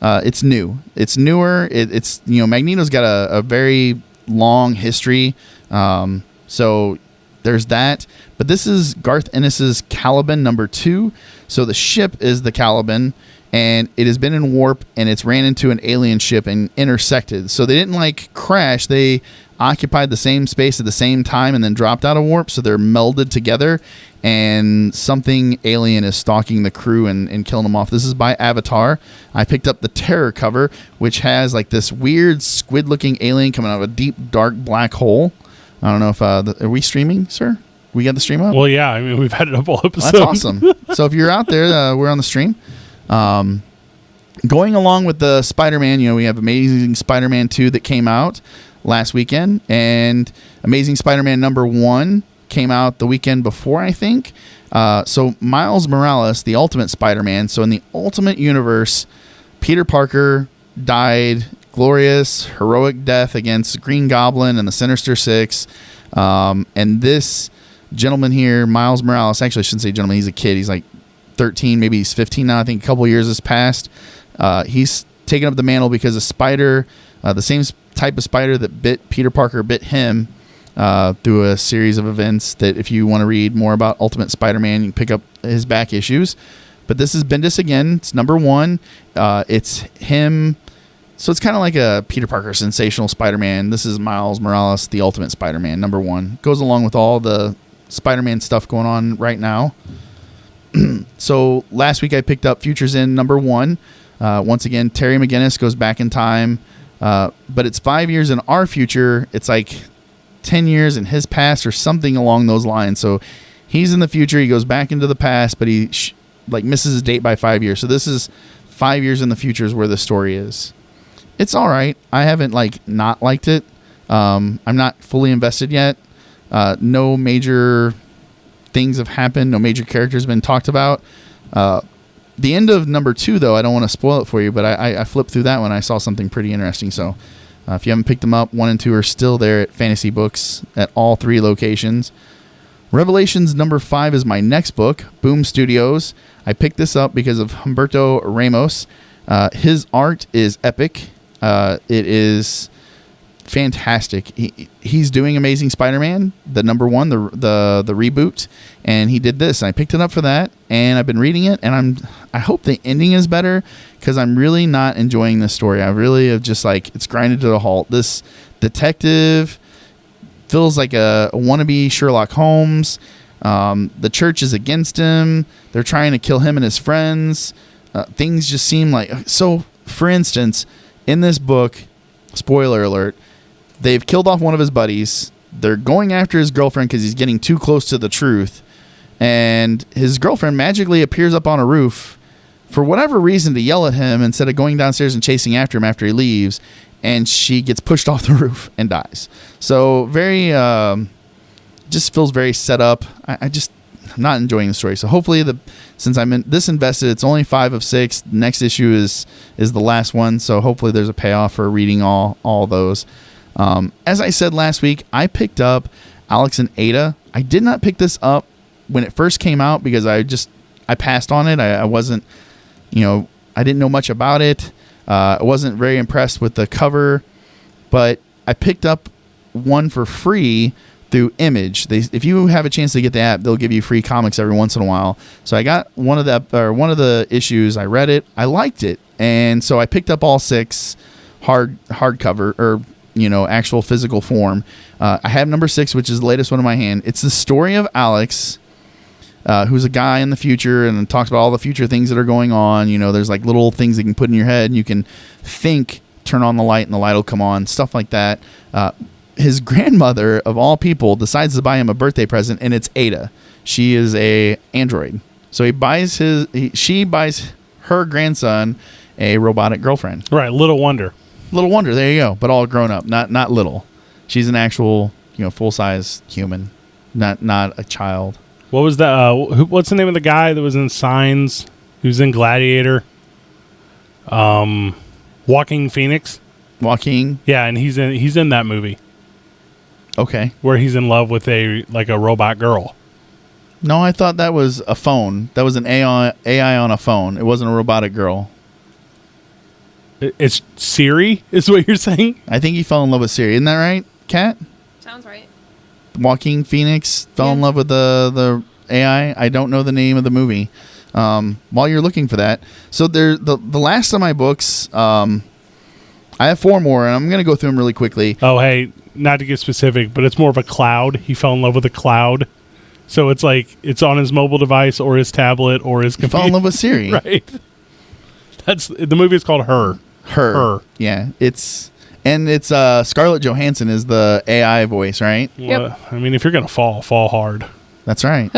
It's new. It's newer. It's Magneto's got a very long history. So there's that. But this is Garth Ennis's Caliban #2. So the ship is the Caliban, and it has been in warp, and it's ran into an alien ship and intersected. So they didn't like crash. They occupied the same space at the same time and then dropped out of warp. So they're melded together, and something alien is stalking the crew and killing them off. This is by Avatar. I picked up the Terror cover, which has like this weird squid-looking alien coming out of a deep, dark black hole. I don't know if are we streaming, sir? We got the stream up? Well, yeah. I mean, we've had it up all episode. That's awesome. So if you're out there, we're on the stream. Going along with the Spider-Man, we have Amazing Spider-Man 2 that came out last weekend, and Amazing Spider-Man #1 came out the weekend before, I think. So Miles Morales, the Ultimate Spider-Man. So in the Ultimate Universe, Peter Parker died glorious, heroic death against Green Goblin and the Sinister Six. And this gentleman here, Miles Morales, actually I shouldn't say gentleman, he's a kid. He's like 13, maybe he's 15 now. I think a couple years has passed. He's taken up the mantle because a spider, the same type of spider that bit Peter Parker, bit him through a series of events that if you want to read more about Ultimate Spider-Man, you can pick up his back issues. But this is Bendis again. It's #1. It's him. So it's kind of like a Peter Parker Sensational Spider-Man. This is Miles Morales, the Ultimate Spider-Man, #1. Goes along with all the Spider-Man stuff going on right now. So last week I picked up Futures In #1. Once again, Terry McGinnis goes back in time. But it's 5 years in our future. It's like 10 years in his past or something along those lines. So he's in the future. He goes back into the past, but he misses his date by 5 years. So this is 5 years in the future is where the story is. It's all right. I haven't not liked it. I'm not fully invested yet. No major things have happened. No major characters have been talked about. The end of #2, though, I don't want to spoil it for you, but I flipped through that one. I saw something pretty interesting. So if you haven't picked them up, 1 and 2 are still there at Fantasy Books at all 3 locations. Revelations #5 is my next book, Boom Studios. I picked this up because of Humberto Ramos. His art is epic. It is fantastic. He's doing Amazing Spider-Man, the #1, the reboot, and he did this. I picked it up for that, and I've been reading it, and I hope the ending is better because I'm really not enjoying this story. I really have just it's grinded to a halt. This detective feels like a wannabe Sherlock Holmes. The church is against him. They're trying to kill him and his friends. Things just seem so. For instance, in this book, spoiler alert, they've killed off one of his buddies. They're going after his girlfriend because he's getting too close to the truth. And his girlfriend magically appears up on a roof for whatever reason to yell at him instead of going downstairs and chasing after him after he leaves. And she gets pushed off the roof and dies. So very, just feels very set up. I'm not enjoying the story. So hopefully since I'm this invested, it's only 5 of 6. The next issue is the last one. So hopefully there's a payoff for reading all those. As I said last week, I picked up Alex and Ada. I did not pick this up when it first came out because I passed on it. I wasn't, I didn't know much about it. I wasn't very impressed with the cover, but I picked up one for free through Image. If you have a chance to get the app, they'll give you free comics every once in a while. So I got one of the issues. I read it. I liked it, and so I picked up all 6 hardcover or actual physical form. I have #6, which is the latest one in my hand. It's the story of Alex, who's a guy in the future and talks about all the future things that are going on. There's little things that you can put in your head and you can think, turn on the light and the light will come on, stuff like that. His grandmother, of all people, decides to buy him a birthday present, and it's Ada. She is a android. So she buys her grandson a robotic girlfriend. Right, Little Wonder. Little Wonder, there you go. But all grown up, not little. She's an actual, full-size human, not a child. What was that? What's the name of the guy that was in Signs? He was in Gladiator. Joaquin Phoenix. Joaquin? Yeah, and he's in that movie. Okay. Where he's in love with a robot girl. No, I thought that was a phone. That was an AI on a phone. It wasn't a robotic girl. It's Siri, is what you're saying? I think he fell in love with Siri. Isn't that right, Kat? Sounds right. Joaquin Phoenix fell in love with the AI. I don't know the name of the movie. While you're looking for that, so the last of my books, I have 4 more, and I'm going to go through them really quickly. Oh, hey, not to get specific, but it's more of a cloud. He fell in love with a cloud. So it's like it's on his mobile device or his tablet or his computer. Fell in love with Siri. Right. The movie is called Her. Her. Yeah. It's Scarlett Johansson is the AI voice, right? Well, I mean, if you're going to fall hard. That's right.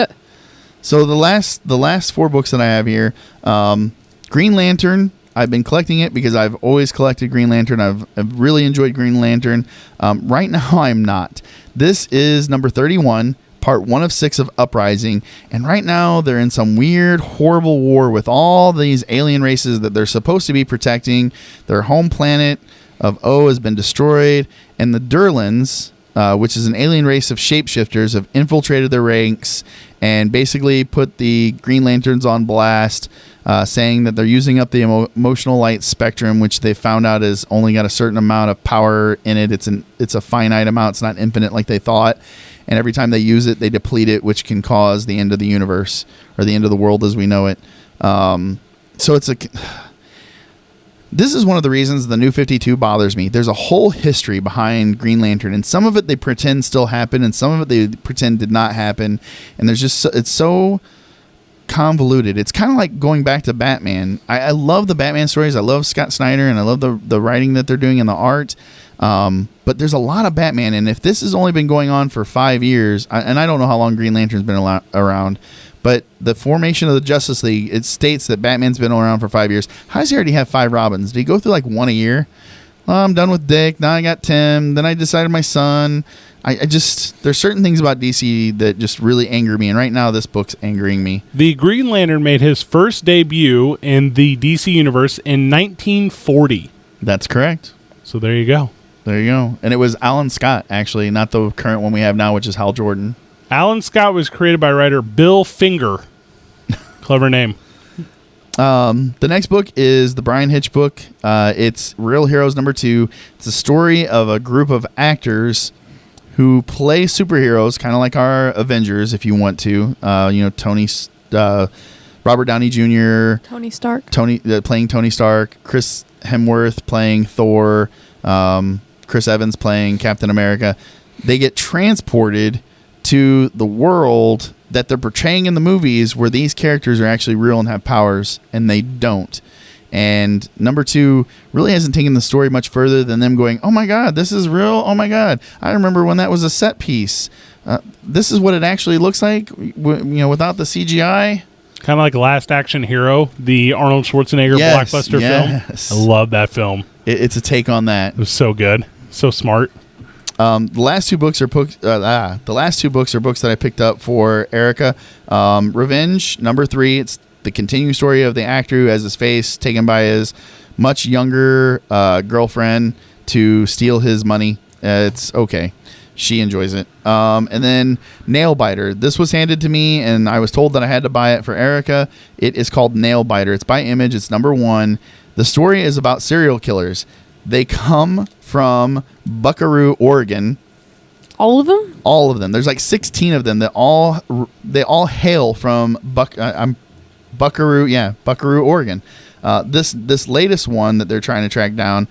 So the last 4 books that I have here, Green Lantern, I've been collecting it because I've always collected Green Lantern. I've really enjoyed Green Lantern. Right now, I'm not. This is number 31, part 1 of 6 of Uprising. And right now, they're in some weird, horrible war with all these alien races that they're supposed to be protecting. Their home planet of O has been destroyed. And the Durlans, which is an alien race of shapeshifters, have infiltrated their ranks and basically put the Green Lanterns on blast, saying that they're using up the emotional light spectrum, which they found out has only got a certain amount of power in it. It's a finite amount. It's not infinite like they thought. And every time they use it, they deplete it, which can cause the end of the universe or the end of the world as we know it. So this is one of the reasons the New 52 bothers me. There's a whole history behind Green Lantern, and some of it they pretend still happened, and some of it they pretend did not happen. And there's just it's so convoluted. It's kind of like going back to Batman. I love the Batman stories. I love Scott Snyder, and I love the writing that they're doing and the art. But there's a lot of Batman, and if this has only been going on for 5 years, and I don't know how long Green Lantern's been around, but the formation of the Justice League, it states that Batman's been around for 5 years. How does he already have 5 Robins? Did he go through like 1 a year? Well, I'm done with Dick. Now I got Tim. Then I decided my son. I just, there's certain things about DC that just really anger me. And right now this book's angering me. The Green Lantern made his first debut in the DC universe in 1940. That's correct. So there you go. There you go. And it was Alan Scott, actually, not the current one we have now, which is Hal Jordan. Alan Scott was created by writer Bill Finger. Clever name. The next book is the Brian Hitch book. It's Real Heroes robert. It's a story of a group of actors who play superheroes, kind of like our Avengers, if you want to. Robert Downey Jr. Tony Stark. Playing Tony Stark. Chris Hemsworth playing Thor. Chris Evans playing Captain America. They get transported to the world that they're portraying in the movies where these characters are actually real and have powers, and they don't. And number 2 really hasn't taken the story much further than them going, oh my God, this is real. Oh my God, I remember when that was a set piece. This is what it actually looks like, without the CGI. Kind of like Last Action Hero, the Arnold Schwarzenegger blockbuster film. I love that film. It's a take on that. It was so good, so smart. The last 2 books are books that I picked up for Erica. Revenge, number 3. It's the continuing story of the actor who has his face taken by his much younger girlfriend to steal his money. It's okay. She enjoys it. And then Nailbiter. This was handed to me, and I was told that I had to buy it for Erica. It is called Nailbiter. It's by Image. It's number 1. The story is about serial killers. They come from Buckaroo, Oregon. All of them? All of them. There's like 16 of them that they all hail from Buckaroo, Oregon. This latest one that they're trying to track down,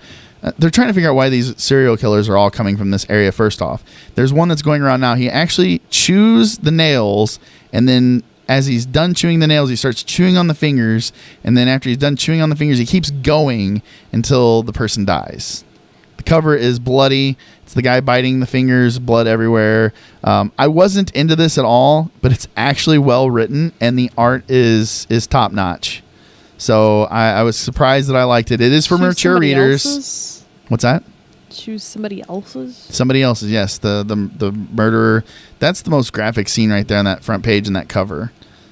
they're trying to figure out why these serial killers are all coming from this area first off. There's one that's going around now. He actually chews the nails, and then as he's done chewing the nails, he starts chewing on the fingers, and then after he's done chewing on the fingers, he keeps going until the person dies. The cover is bloody. It's the guy biting the fingers, blood everywhere. I wasn't into this at all, but it's actually well written, and the art is top notch. So I was surprised that I liked it. It is for mature readers. Else's? What's that? Choose somebody else's? Somebody else's, yes. The murderer. That's the most graphic scene right there on that front page and that cover.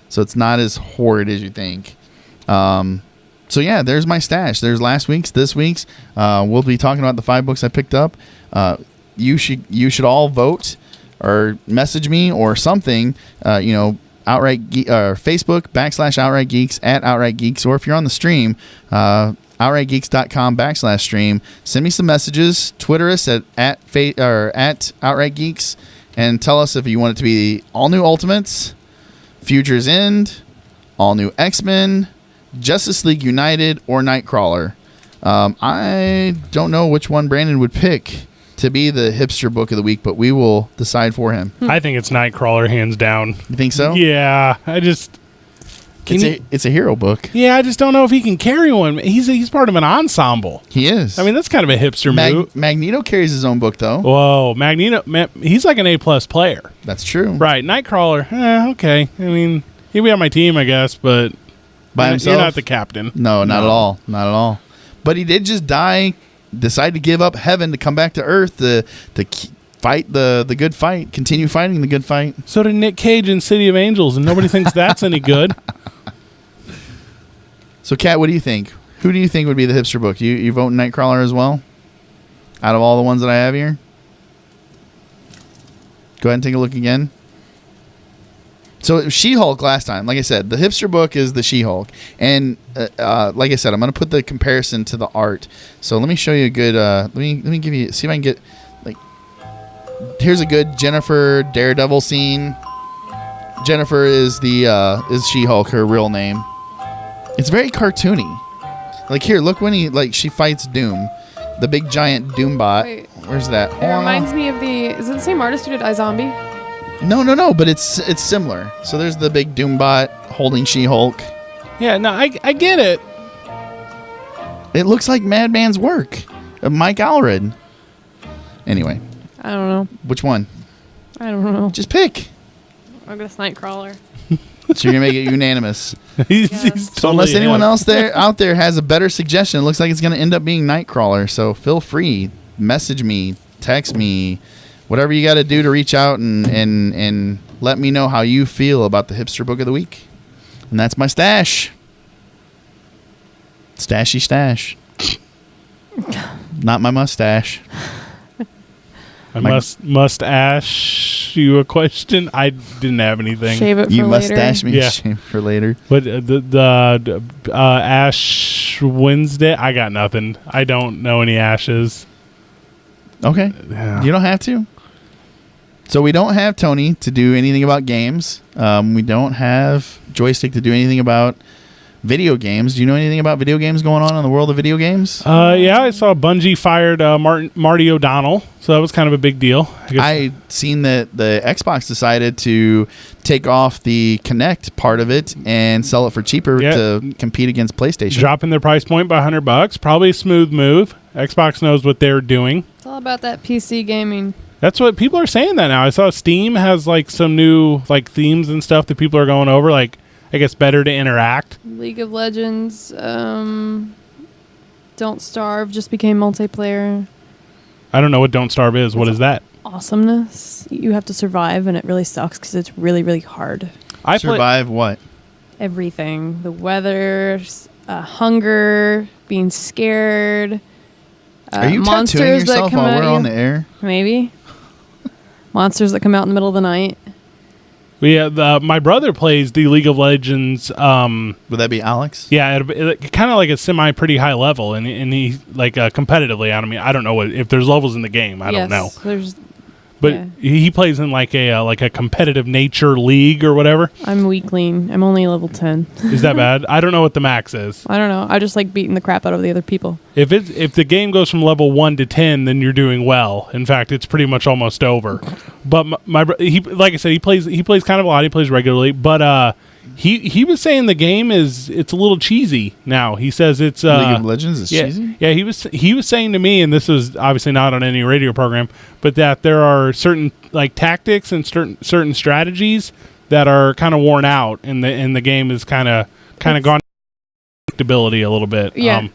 So it's not as horrid as you think. So yeah, there's my stash. There's last week's, this week's. We'll be talking about the 5 books I picked up. You should all vote or message me or something. Outright or Facebook /Outright Geeks @Outright Geeks, or if you're on the stream, OutrightGeeks.com /stream. Send me some messages. Twitter us at Outright Geeks, and tell us if you want it to be all new Ultimates, Future's End, all new X-Men, Justice League United, or Nightcrawler. I don't know which one Brandon would pick to be the hipster book of the week, but we will decide for him. I think it's Nightcrawler, hands down. You think so? Yeah, it's a hero book. Yeah, I just don't know if he can carry one. He's part of an ensemble. He is. I mean, that's kind of a hipster move. Magneto carries his own book, though. Whoa, Magneto, he's like an A+ player. That's true. Right, Nightcrawler, okay. I mean, he'd be on my team, I guess, but by himself, you're not the captain. No, not at all. Not at all. But he did just decide to give up heaven to come back to Earth to fight the good fight, continue fighting the good fight. So did Nick Cage in City of Angels, and nobody thinks that's any good. So, Kat, what do you think? Who do you think would be the hipster book? You vote Nightcrawler as well? Out of all the ones that I have here? Go ahead and take a look again. So, it was She-Hulk last time. Like I said, the hipster book is the She-Hulk. And, like I said, I'm going to put the comparison to the art. So, let me show you a good... let me give you... See if I can get... Here's a good Jennifer Daredevil scene. Jennifer is is She-Hulk, her real name. It's very cartoony. Like here, look when she fights Doom, the big giant Doom bot. Wait. Where's that? It reminds me of is it the same artist who did iZombie? No, but it's similar. So there's the big Doom bot holding She-Hulk. Yeah, no, I get it. It looks like Madman's work of Mike Allred. Anyway. I don't know. Which one? I don't know. Just pick. I'll go with Nightcrawler. So you're gonna make it unanimous. He's So unless anyone else out there has a better suggestion, it looks like it's gonna end up being Nightcrawler. So feel free, message me, text me, whatever you got to do to reach out and let me know how you feel about the hipster book of the week. And that's my stash. Stashy stash. Not my mustache. I must ask you a question. I didn't have anything. Shave it for you later. mustache me. Yeah. Shave for later. But the Ash Wednesday, I got nothing. I don't know any ashes. Okay. Yeah. You don't have to. So we don't have Tony to do anything about games. We don't have Joystick to do anything about video games. Do you know anything about video games going on in the world of video games? Yeah, I saw Bungie fired Marty O'Donnell, so that was kind of a big deal. I seen that the Xbox decided to take off the Kinect part of it and sell it for cheaper to compete against PlayStation. Dropping their price point by $100. Probably a smooth move. Xbox knows what they're doing. It's all about that PC gaming. That's what people are saying that now. I saw Steam has like some new like themes and stuff that people are going over, like I guess better to interact. League of Legends, Don't Starve just became multiplayer. I don't know what Don't Starve is. What is that? Awesomeness. You have to survive, and it really sucks because it's really, really hard. Survive what? Everything. The weather, hunger, being scared. Are you monsters tattooing yourself that come while at we're you? on the air? Maybe. Monsters that come out in the middle of the night. My brother plays the League of Legends. Would that be Alex? Yeah, kind of like a semi pretty high level, and he like competitively. I don't know if there's levels in the game. I don't know. But he plays in like a competitive nature league or whatever. I'm weakling. I'm only level 10. Is that bad? I don't know what the max is. I don't know. I just like beating the crap out of the other people. If the game goes from level 1 to 10, then you're doing well. In fact, it's pretty much almost over. But he like I said, he plays kind of a lot. He plays regularly, but he was saying the game it's a little cheesy now. He says it's League of Legends is cheesy. Yeah, he was saying to me, and this was obviously not on any radio program, but that there are certain like tactics and certain strategies that are kind of worn out, and the game is kind of gone predictability a little bit. Yeah.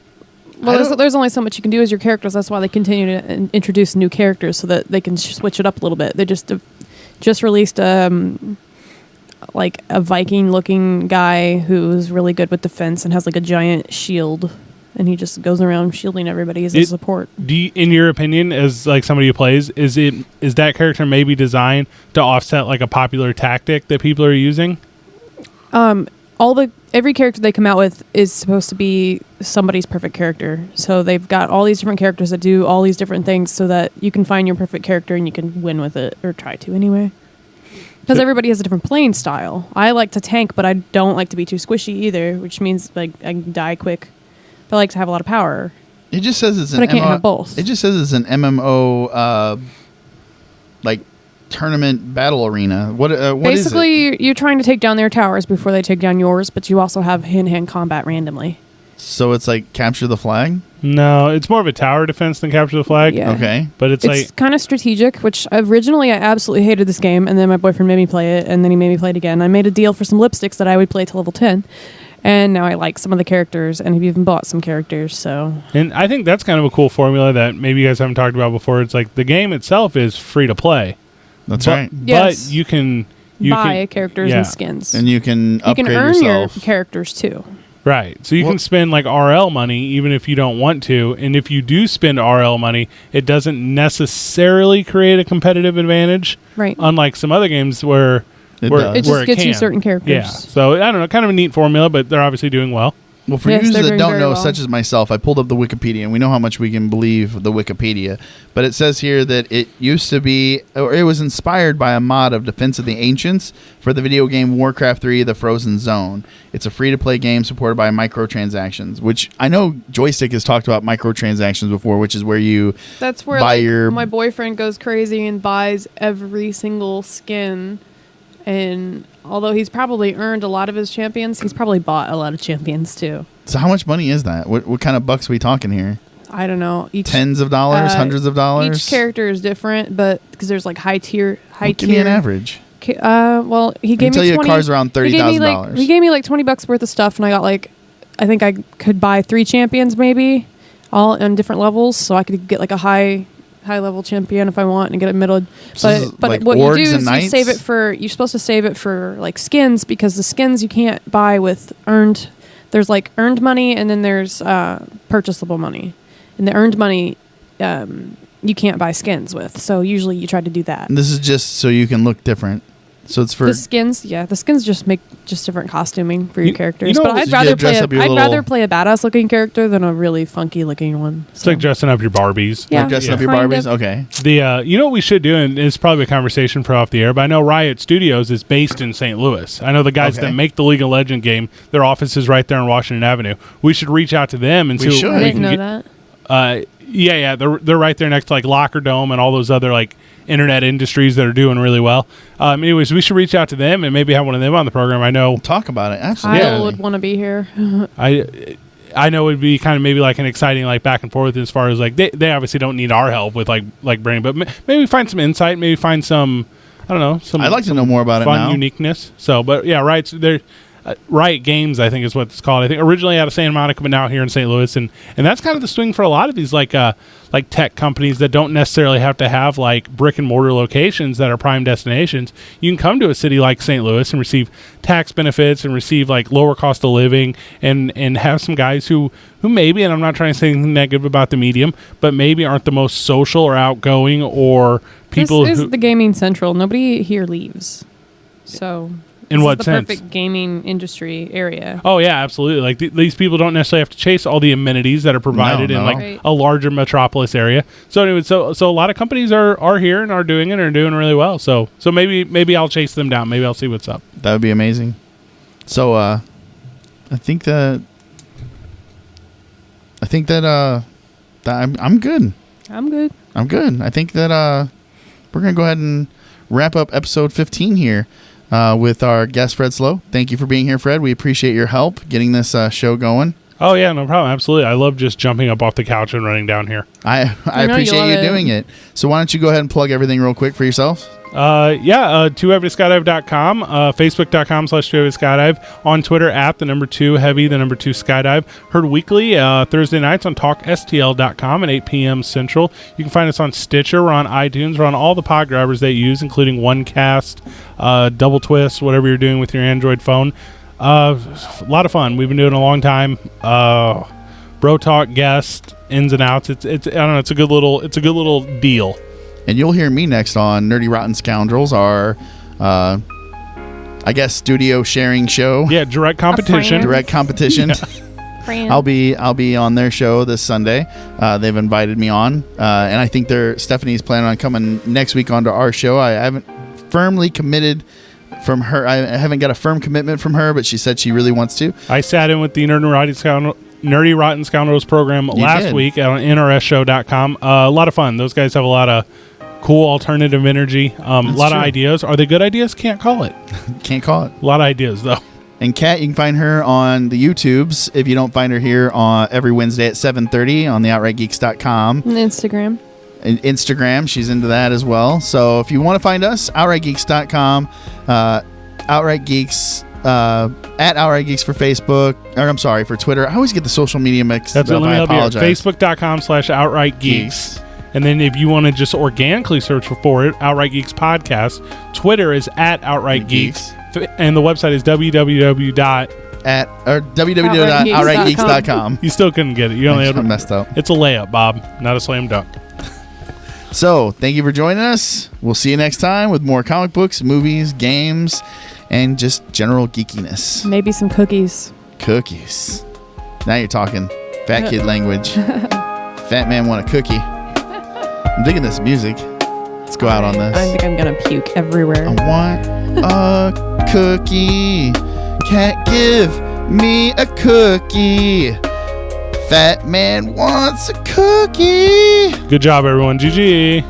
Well, there's only so much you can do as your characters. That's why they continue to introduce new characters so that they can switch it up a little bit. They just released like a Viking-looking guy who's really good with defense and has like a giant shield, and he just goes around shielding everybody as a support. In your opinion, as like somebody who plays, is that character maybe designed to offset like a popular tactic that people are using? every character they come out with is supposed to be somebody's perfect character. So they've got all these different characters that do all these different things so that you can find your perfect character and you can win with it, or try to anyway. Because everybody has a different playing style. I like to tank, but I don't like to be too squishy either, which means like I can die quick. But I like to have a lot of power. It just says it's an But I can't have both. It just says it's an MMO like tournament battle arena. What is it? Basically, you're trying to take down their towers before they take down yours, but you also have hand-to-hand combat randomly. So it's like capture the flag? No, it's more of a tower defense than capture the flag. Yeah. Okay. But it's like kind of strategic, which originally I absolutely hated this game, and then my boyfriend made me play it, and then he made me play it again. I made a deal for some lipsticks that I would play to level 10, and now I like some of the characters, and have even bought some characters, so... And I think that's kind of a cool formula that maybe you guys haven't talked about before. It's like the game itself is free to play. That's right. Yes. But you can... buy characters and skins. And you can upgrade earn yourself. your characters, too. Right. So you can spend like RL money even if you don't want to. And if you do spend RL money, it doesn't necessarily create a competitive advantage. Right. Unlike some other games where it just gets you certain characters. Yeah. So I don't know, kind of a neat formula, but they're obviously doing well. Well, for users that don't know, such as myself, I pulled up the Wikipedia, and we know how much we can believe the Wikipedia. But it says here that it used to be, or it was inspired by a mod of Defense of the Ancients for the video game Warcraft 3: The Frozen Zone. It's a free-to-play game supported by microtransactions, which I know Joystick has talked about microtransactions before, which is where you That's where buy your... my boyfriend goes crazy and buys every single skin. And although he's probably earned a lot of his champions, he's probably bought a lot of champions too. So how much money is that? What kind of bucks are we talking here? I don't know. Tens of dollars, hundreds of dollars? Each character is different, but because there's like high tier. Give me an average. Well, he gave me 20. A car's around $30,000. He gave me like $20 worth of stuff, and I got like, I think I could buy 3 champions maybe, all on different levels, so I could get like a high level champion if I want and get it middled. But like what you do is you save it for, you're supposed to save it for like skins, because the skins you can't buy with earned. There's like earned money, and then there's purchasable money, and the earned money you can't buy skins with. So usually you try to do that. And this is just so you can look different. So it's for the skins. Yeah, the skins just make just different costuming for your characters. you know, but I'd rather play a badass looking character than a really funky looking one. It's like dressing up your Barbies. Yeah, like dressing up your Barbies. Okay. The you know what we should do, and it's probably a conversation for off the air, but I know Riot Studios is based in St. Louis. I know the guys that make the League of Legends game, their office is right there on Washington Avenue. We should reach out to them and see what I we didn't can know that. Yeah, they're right there next to like Locker Dome and all those other like internet industries that are doing really well. Anyways, we should reach out to them and maybe have one of them on the program. I know. Talk about it. Absolutely. I would want to be here. I know it'd be kind of maybe like an exciting like back and forth as far as like they obviously don't need our help with like bringing, but maybe find some insight, maybe find some, I don't know. I'd like to know more about fun it now. Uniqueness. So, but yeah, right. So they're Riot Games, I think is what it's called. I think originally out of Santa Monica, but now here in St. Louis, and that's kind of the swing for a lot of these like tech companies that don't necessarily have to have like brick and mortar locations that are prime destinations. You can come to a city like St. Louis and receive tax benefits and receive like lower cost of living, and have some guys who maybe, and I'm not trying to say anything negative about the medium, but maybe aren't the most social or outgoing or people. This is the gaming central. Nobody here leaves, so. In what the sense? Perfect gaming industry area. Oh yeah, absolutely. Like these people don't necessarily have to chase all the amenities that are provided in like a larger metropolis area. So anyway, so a lot of companies are here and are doing it and are doing really well. So maybe I'll chase them down. Maybe I'll see what's up. That would be amazing. So I think that I'm good. I'm good. I'm good. I think that we're gonna go ahead and wrap up episode 15 here. With our guest, Fred Slow. Thank you for being here, Fred. We appreciate your help getting this show going. Oh, yeah, no problem. Absolutely. I love just jumping up off the couch and running down here. I appreciate you doing it. So why don't you go ahead and plug everything real quick for yourself? TwoHeavyToSkydive.com, Facebook.com/TwoHeavyToSkydive, on Twitter @2Heavy, 2 Skydive. Heard weekly Thursday nights on TalkSTL.com at 8 p.m. Central. You can find us on Stitcher, we're on iTunes, we're on all the pod grabbers they use, including OneCast, Double Twist, whatever you're doing with your Android phone. A lot of fun. We've been doing it a long time. Bro Talk, guest, ins and outs. It's I don't know. It's a good little deal. And you'll hear me next on Nerdy Rotten Scoundrels, our I guess, studio sharing show. Yeah, direct competition. Direct competition. I'll be on their show this Sunday. They've invited me on, and I think Stephanie's planning on coming next week onto our show. I haven't firmly committed from her. I haven't got a firm commitment from her, but she said she really wants to. I sat in with the Nerdy Rotten Scoundrels program last week on nrsshow.com. A lot of fun. Those guys have a lot of cool alternative energy. A lot of ideas. Are they good ideas? Can't call it. Can't call it. A lot of ideas, though. And Kat, you can find her on the YouTubes if you don't find her here on every Wednesday at 7:30 on the OutrightGeeks.com. And Instagram. And Instagram, she's into that as well. So if you want to find us, OutrightGeeks.com, Outright Geeks, at Outright Geeks for Facebook, or I'm sorry, for Twitter. I always get the social media mixed up. I apologize. Facebook.com/OutrightGeeks. And then if you want to just organically search for it, Outright Geeks Podcast. Twitter is at Outright Geeks. And the website is www.outrightgeeks.com. You still couldn't get it. You only had messed up. It's a layup, Bob, not a slam dunk. So, thank you for joining us. We'll see you next time with more comic books, movies, games, and just general geekiness. Maybe some cookies. Cookies. Now you're talking fat kid language. Fat man want a cookie. I'm digging this music. Let's go out on this. I think I'm going to puke everywhere. I want a cookie. Can't give me a cookie. Fat man wants a cookie. Good job, everyone. GG.